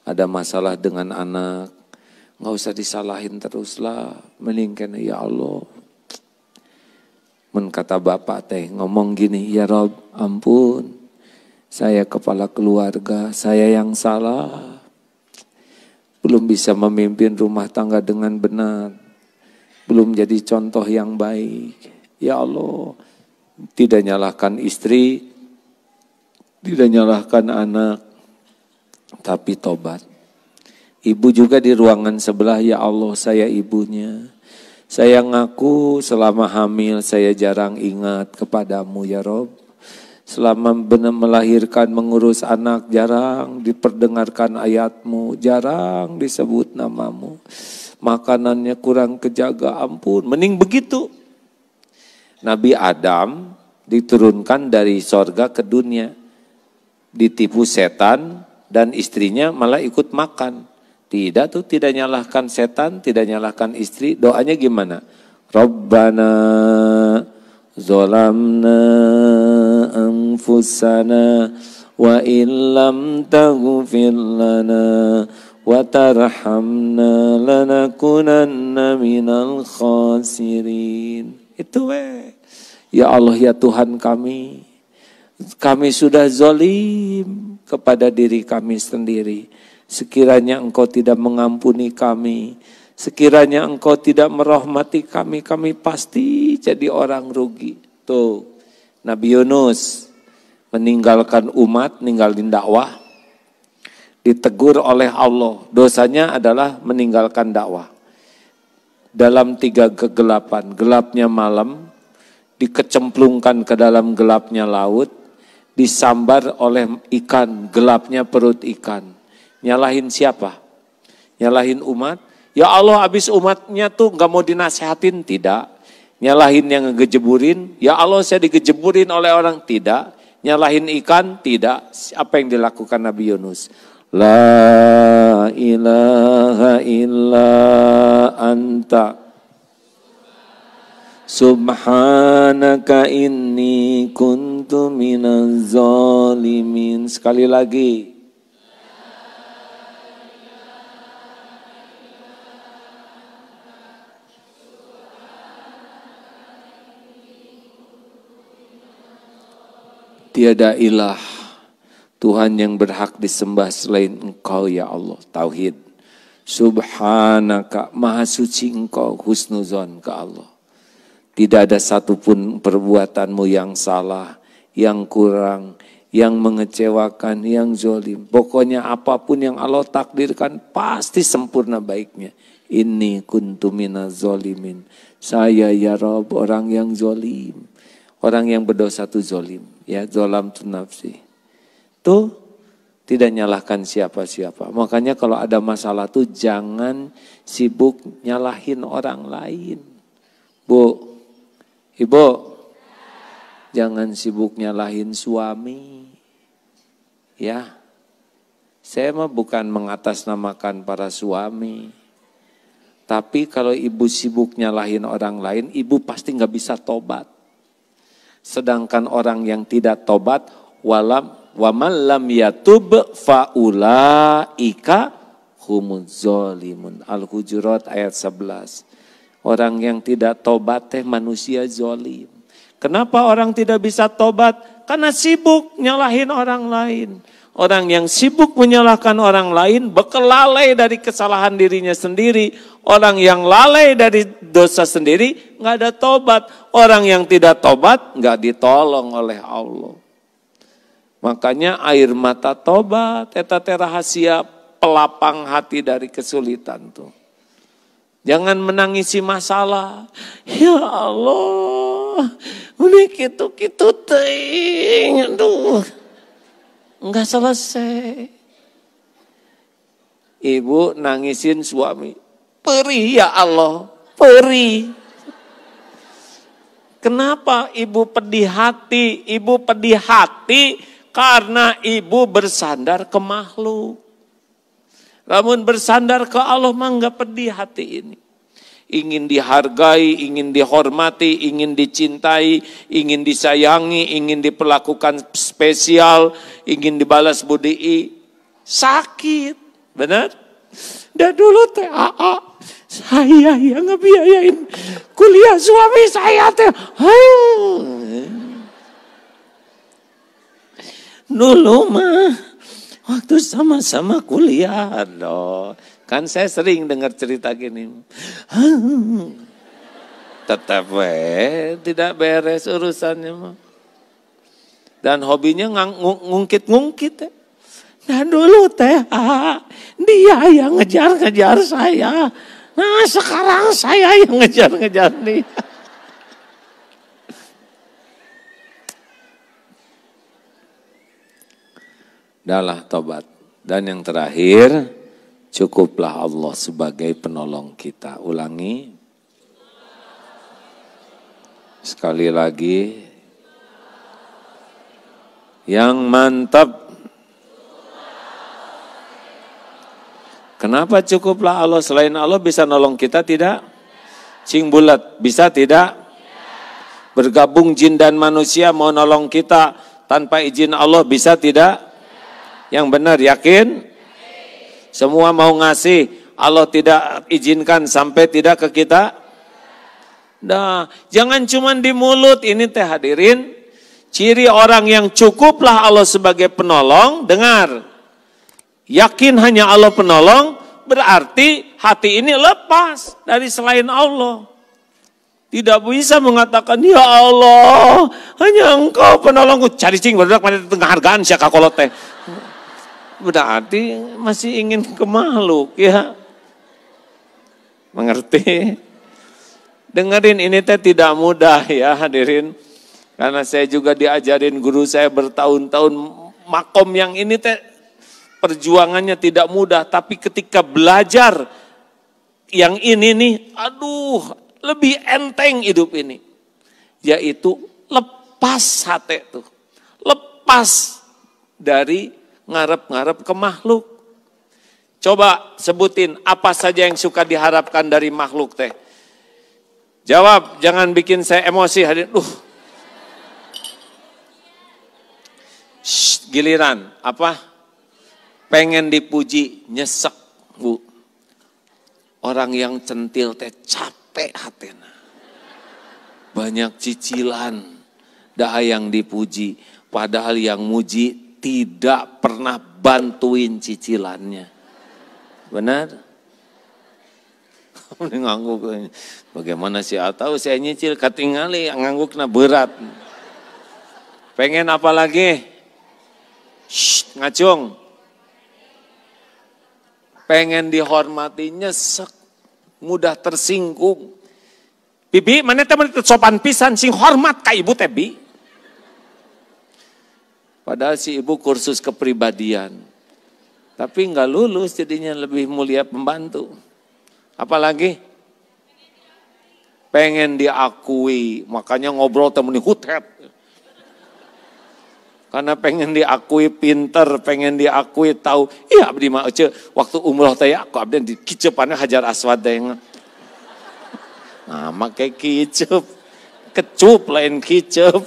Speaker 1: Ada masalah dengan anak, gak usah disalahin teruslah. Mendingkan ya Allah. Men kata bapak teh ngomong gini, ya Rob ampun. Saya kepala keluarga, saya yang salah. Belum bisa memimpin rumah tangga dengan benar. Belum jadi contoh yang baik. Ya Allah, tidak nyalahkan istri, tidak nyalahkan anak, tapi tobat. Ibu juga di ruangan sebelah, ya Allah saya ibunya. Saya ngaku selama hamil saya jarang ingat kepadamu ya Rob. Selama benar melahirkan, mengurus anak, jarang diperdengarkan ayatmu, jarang disebut namamu. Makanannya kurang kejaga, ampun. Mending begitu. Nabi Adam diturunkan dari sorga ke dunia. Ditipu setan dan istrinya malah ikut makan. Tidak tuh, tidak nyalahkan setan, tidak nyalahkan istri. Doanya gimana? Rabbana zalamna anfusana wa illam taghfir lana wa tarhamna lanakunanna minal khasirin. Itu ya Allah ya Tuhan kami sudah zalim kepada diri kami sendiri. Sekiranya Engkau tidak mengampuni kami, sekiranya Engkau tidak merahmati kami, kami pasti jadi orang rugi. Tuh, Nabi Yunus meninggalkan umat, ninggalin dakwah, ditegur oleh Allah. Dosanya adalah meninggalkan dakwah. Dalam 3 kegelapan, gelapnya malam, dikecemplungkan ke dalam gelapnya laut, disambar oleh ikan, gelapnya perut ikan. Nyalahin siapa? Nyalahin umat? Ya Allah, habis umatnya tuh nggak mau dinasehatin? Tidak. Nyalahin yang ngejeburin? Ya Allah, saya digejeburin oleh orang? Tidak. Nyalahin ikan? Tidak. Apa yang dilakukan Nabi Yunus? La ilaha illa anta subhanaka inni kuntu minaz zalimin. Sekali lagi. Tiada ilah Tuhan yang berhak disembah selain Engkau ya Allah. Tauhid. Subhanaka, maha suci Engkau, husnuzon ke Allah. Tidak ada satupun perbuatanmu yang salah, yang kurang, yang mengecewakan, yang zolim. Pokoknya apapun yang Allah takdirkan pasti sempurna baiknya. Inni kuntu minaz zolimin. Saya ya Rabb orang yang zolim. Orang yang berdosa itu zolim. Ya, zolam tu nafsi. Tuh tidak nyalahkan siapa-siapa. Makanya kalau ada masalah tuh jangan sibuk nyalahin orang lain. Bu, Ibu, jangan sibuk nyalahin suami. Ya, saya mah bukan mengatasnamakan para suami. Tapi kalau ibu sibuk nyalahin orang lain, ibu pasti nggak bisa tobat. Sedangkan orang yang tidak tobat, waman lam yatub faulaika humuz zalimun. Al-Hujurat ayat 11. Orang yang tidak tobat teh manusia zolim. Kenapa orang tidak bisa tobat? Karena sibuk nyalahin orang lain. Orang yang sibuk menyalahkan orang lain, bekelalai dari kesalahan dirinya sendiri. Orang yang lalai dari dosa sendiri, nggak ada tobat. Orang yang tidak tobat, nggak ditolong oleh Allah. Makanya air mata tobat, eta teh rahasia pelapang hati dari kesulitan tuh. Jangan menangisi masalah. Ya Allah, udah gitu-gitu teh, aduh. Enggak selesai. Ibu nangisin suami. Perih ya Allah, perih. Kenapa ibu pedih hati? Ibu pedih hati karena ibu bersandar ke makhluk. Namun bersandar ke Allah mah enggak pedih hati ini. Ingin dihargai, ingin dihormati, ingin dicintai, ingin disayangi, ingin diperlakukan spesial, ingin dibalas budi. Sakit, benar? Dan dulu teh saya yang ngebiayain kuliah suami saya teh. Dulu mah waktu sama-sama kuliah loh. Kan saya sering dengar cerita gini. Tetap tidak beres urusannya mah. Dan hobinya ngungkit-ngungkit. Nah dulu teh dia yang ngejar-ngejar saya. Nah sekarang saya yang ngejar-ngejar nih. Dahlah tobat. Dan yang terakhir, cukuplah Allah sebagai penolong kita. Ulangi. Sekali lagi. Yang mantap. Kenapa cukuplah Allah? Selain Allah bisa nolong kita tidak? Cing bulat bisa tidak? Bergabung jin dan manusia mau nolong kita tanpa izin Allah bisa tidak? Yang benar yakin? Semua mau ngasih, Allah tidak izinkan sampai tidak ke kita? Nah, jangan cuma di mulut, ini teh hadirin. Ciri orang yang cukuplah Allah sebagai penolong, dengar. Yakin hanya Allah penolong, berarti hati ini lepas dari selain Allah. Tidak bisa mengatakan, ya Allah, hanya Engkau penolongku. Cari cing, berdak pada tengah hargaan siaka kolot teh. Berarti masih ingin ke makhluk ya. Mengerti? Dengerin ini teh tidak mudah ya hadirin. Karena saya juga diajarin guru saya bertahun-tahun makom yang ini teh perjuangannya tidak mudah, tapi ketika belajar yang ini nih, aduh, lebih enteng hidup ini. Yaitu lepas hati tuh. Lepas dari ngarep-ngarep ke makhluk. Coba sebutin apa saja yang suka diharapkan dari makhluk teh. Jawab, jangan bikin saya emosi hadirin. Giliran apa? Pengen dipuji, nyesek, Bu. Orang yang centil teh capek hatena. Banyak cicilan, dah yang dipuji. Padahal yang muji tidak pernah bantuin cicilannya. Benar? Ngangguk. Bagaimana sih? Tahu saya nyicil katingali, nganggukna berat. Pengen apa lagi? Ngacung. Pengen dihormati, nyesek, mudah tersinggung. Bibi, mana teman sopan pisan sing hormat ka ibu teh bi. Padahal si ibu kursus kepribadian. Tapi enggak lulus jadinya lebih mulia pembantu. Apalagi? Pengen diakui, makanya ngobrol temen hutet. Karena pengen diakui pinter, pengen diakui tahu. Iya abdi mah waktu umroh teh aku abdi di kicepannya Hajar Aswad teh. Nah, make kicep. Kecup lain kicep.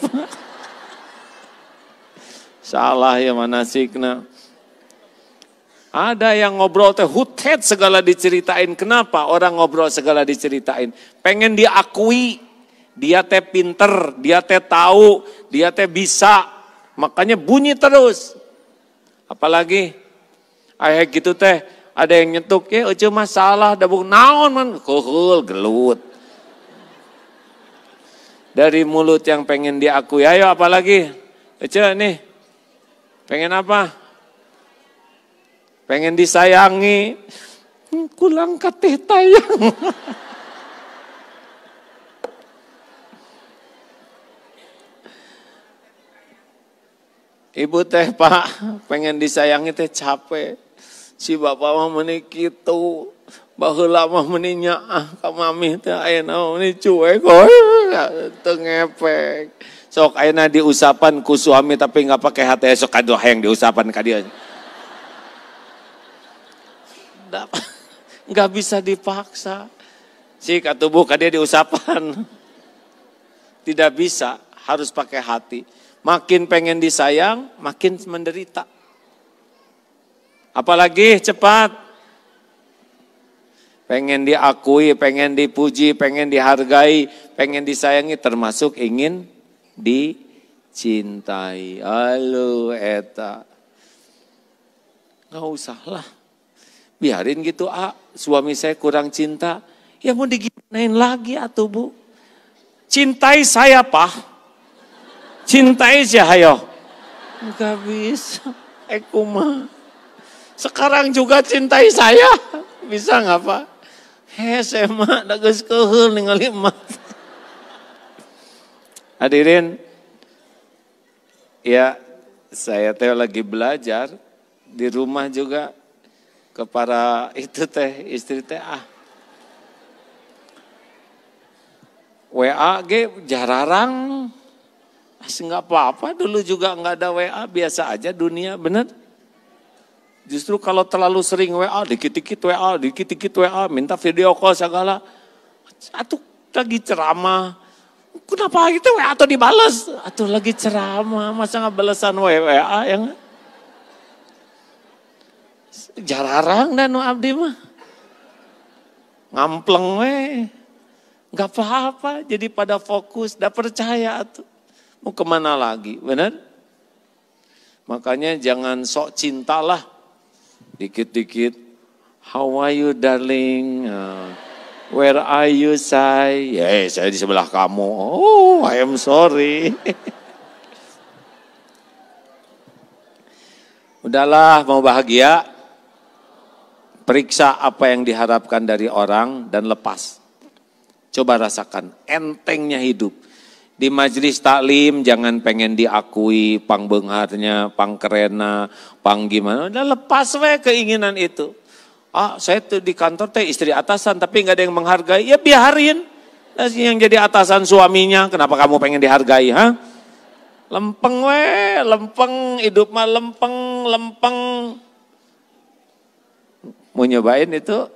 Speaker 1: Salah ya manasikna. Ada yang ngobrol teh hutet segala diceritain. Kenapa orang ngobrol segala diceritain? Pengen diakui. Dia teh pinter, dia teh tahu, dia teh bisa. Makanya bunyi terus. Apalagi ayah gitu teh ada yang nyetuk ya ece masalah dabung naon man kuhul gelut. Dari mulut yang pengen diakui. Ayo apalagi? Ece nih. Pengen apa? Pengen disayangi. Kulang kateh tayang. Ibu teh Pak, pengen disayangi teh capek. Si bapak mah meuni kitu. Baheula mah meuni nyaah ka mami teh ayeuna meuni cuek teu ngepek. Sok ayeuna diusapan ku suami tapi enggak pakai hati sok kadoh yang diusapan ka dia. Enggak bisa dipaksa. Si katubuh ka dia diusapan. Tidak bisa, harus pakai hati. Makin pengen disayang, makin menderita. Apalagi cepat. Pengen diakui, pengen dipuji, pengen dihargai, pengen disayangi, termasuk ingin dicintai. Halo eta. Gak usah lah. Biarin gitu, suami saya kurang cinta. Ya mau digimanain lagi atuh Bu. Cintai saya Pak. Cintai sih hayo. Enggak bisa. Kumah. Sekarang juga cintai saya. Bisa enggak Pak? Saya mah da geus keheul ningali emak. Hadirin, ya saya teh lagi belajar di rumah juga ke para itu teh istri teh WA ge jararang. Enggak apa-apa, dulu juga enggak ada WA, biasa aja dunia, bener? Justru kalau terlalu sering WA, dikit-dikit WA, minta video call segala. Atuh lagi ceramah, kenapa itu WA atau dibales? Atuh lagi ceramah, masa nggak balesan WA yang jararang dan abdi mah. Ngampleng nggak apa-apa, jadi pada fokus, dah percaya atuh. Mau kemana lagi, benar? Makanya jangan sok cintalah. Dikit-dikit, how are you darling? Where are you say? Saya di sebelah kamu. Oh, I am sorry. Udahlah, mau bahagia. Periksa apa yang diharapkan dari orang dan lepas. Coba rasakan entengnya hidup. Di majelis taklim jangan pengen diakui pang beungharnya, pang kerena, pang gimana. Udah lepas we keinginan itu. Ah, saya tuh di kantor teh istri atasan tapi nggak ada yang menghargai. Ya biarin. Yang jadi atasan suaminya, kenapa kamu pengen dihargai, ha? Lempeng we, lempeng, hidup mah lempeng, lempeng. Mau nyobain itu?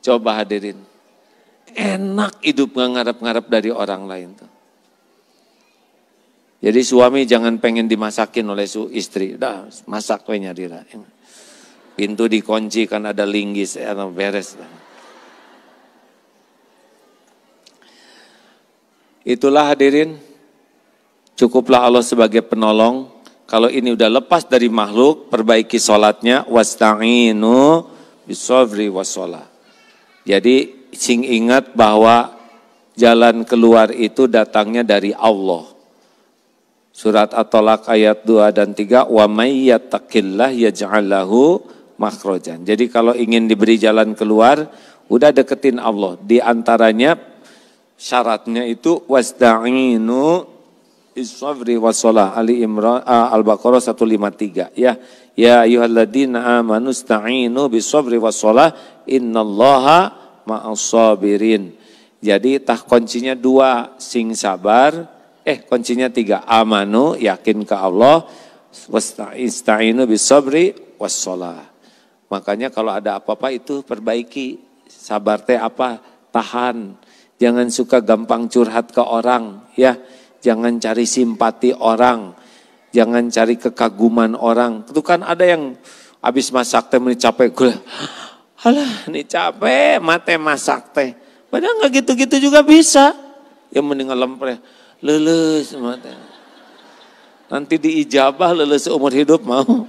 Speaker 1: Coba hadirin. Enak hidup ngarep-ngarep dari orang lain tuh. Jadi suami jangan pengen dimasakin oleh istri. Dah masak we nyadira. Pintu dikunci kan ada linggis, beres. Itulah hadirin. Cukuplah Allah sebagai penolong. Kalau ini udah lepas dari makhluk, perbaiki sholatnya. Wasta'inu bisabri wassalah. Jadi sing ingat bahwa jalan keluar itu datangnya dari Allah. Surat At-Tolak ayat 2 dan 3. Wa may yattaqillah yaj'al lahu makhrajan. Jadi kalau ingin diberi jalan keluar, udah deketin Allah. Di antaranya syaratnya itu wasta'inu bisabri wassalah. Ali Imran Al-Baqarah 153 ya. Ya ayyuhalladzina amanu ista'inu bisabri wassalah innallaha ma'as-sabirin. Jadi tah kuncinya 2, sing sabar, kuncinya 3, amanu yakin ke Allah, wasta'inu bisabri wassalah. Makanya kalau ada apa-apa itu perbaiki. Sabar teh apa? Tahan. Jangan suka gampang curhat ke orang, ya. Jangan cari simpati orang. Jangan cari kekaguman orang. Itu kan ada yang habis masak teh meni capek. Alah, ini capek, mate masak teh. Padahal nggak gitu-gitu juga bisa. Ya mending ngelempre, leles mate. Nanti diijabah leles seumur hidup mau.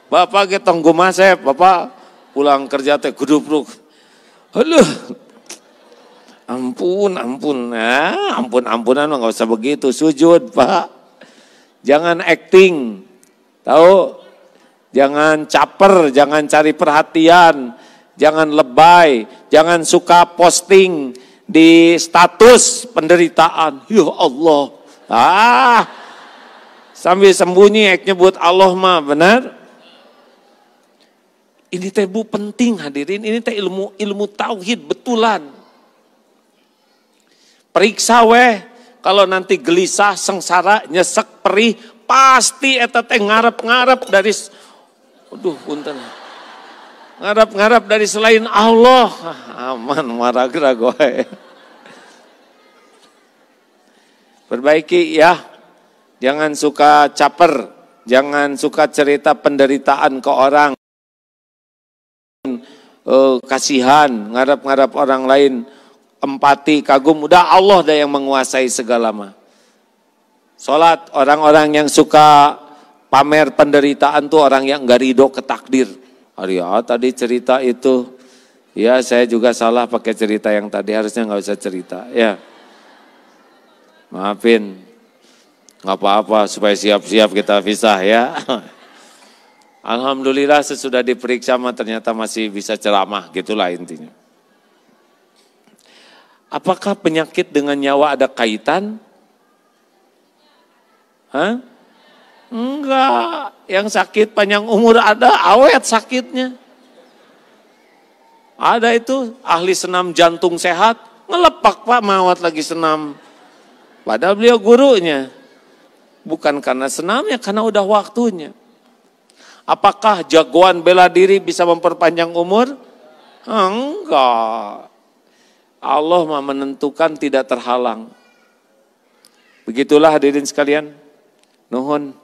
Speaker 1: Bapak ge tong gumasep, Bapak pulang kerja teh gudupruk. Aduh. Ampun. Nah, ampun-ampunan nggak usah begitu. Sujud, Pak. Jangan acting. Tahu? Jangan caper, jangan cari perhatian, jangan lebay, jangan suka posting di status penderitaan. Ya Allah. Sambil sembunyi nyebut Allah mah, benar? Ini teh Bu penting hadirin, ini teh ilmu tauhid betulan. Periksa weh, kalau nanti gelisah, sengsara, nyesek, perih, pasti eta teh ngarep-ngarep dari punten. Ngarep-ngarep dari selain Allah. Aman maragra goe. Perbaiki ya. Jangan suka caper, jangan suka cerita penderitaan ke orang. Kasihan, ngarep-ngarep orang lain, empati, kagum, udah Allah dah yang menguasai segala mah. Salat, orang-orang yang suka pamer penderitaan tuh orang yang enggak ridho ke takdir. Tadi cerita itu, ya saya juga salah pakai cerita yang tadi, harusnya nggak usah cerita. Ya, maafin, nggak apa-apa supaya siap-siap kita pisah ya. Alhamdulillah sesudah diperiksa mah ternyata masih bisa ceramah, gitulah intinya. Apakah penyakit dengan nyawa ada kaitan? Hah? Enggak, yang sakit panjang umur ada, awet sakitnya. Ada itu ahli senam jantung sehat, ngelepak Pak mawat lagi senam. Padahal beliau gurunya. Bukan karena senamnya, karena udah waktunya. Apakah jagoan bela diri bisa memperpanjang umur? Enggak. Allah mah menentukan tidak terhalang. Begitulah hadirin sekalian. Nuhun.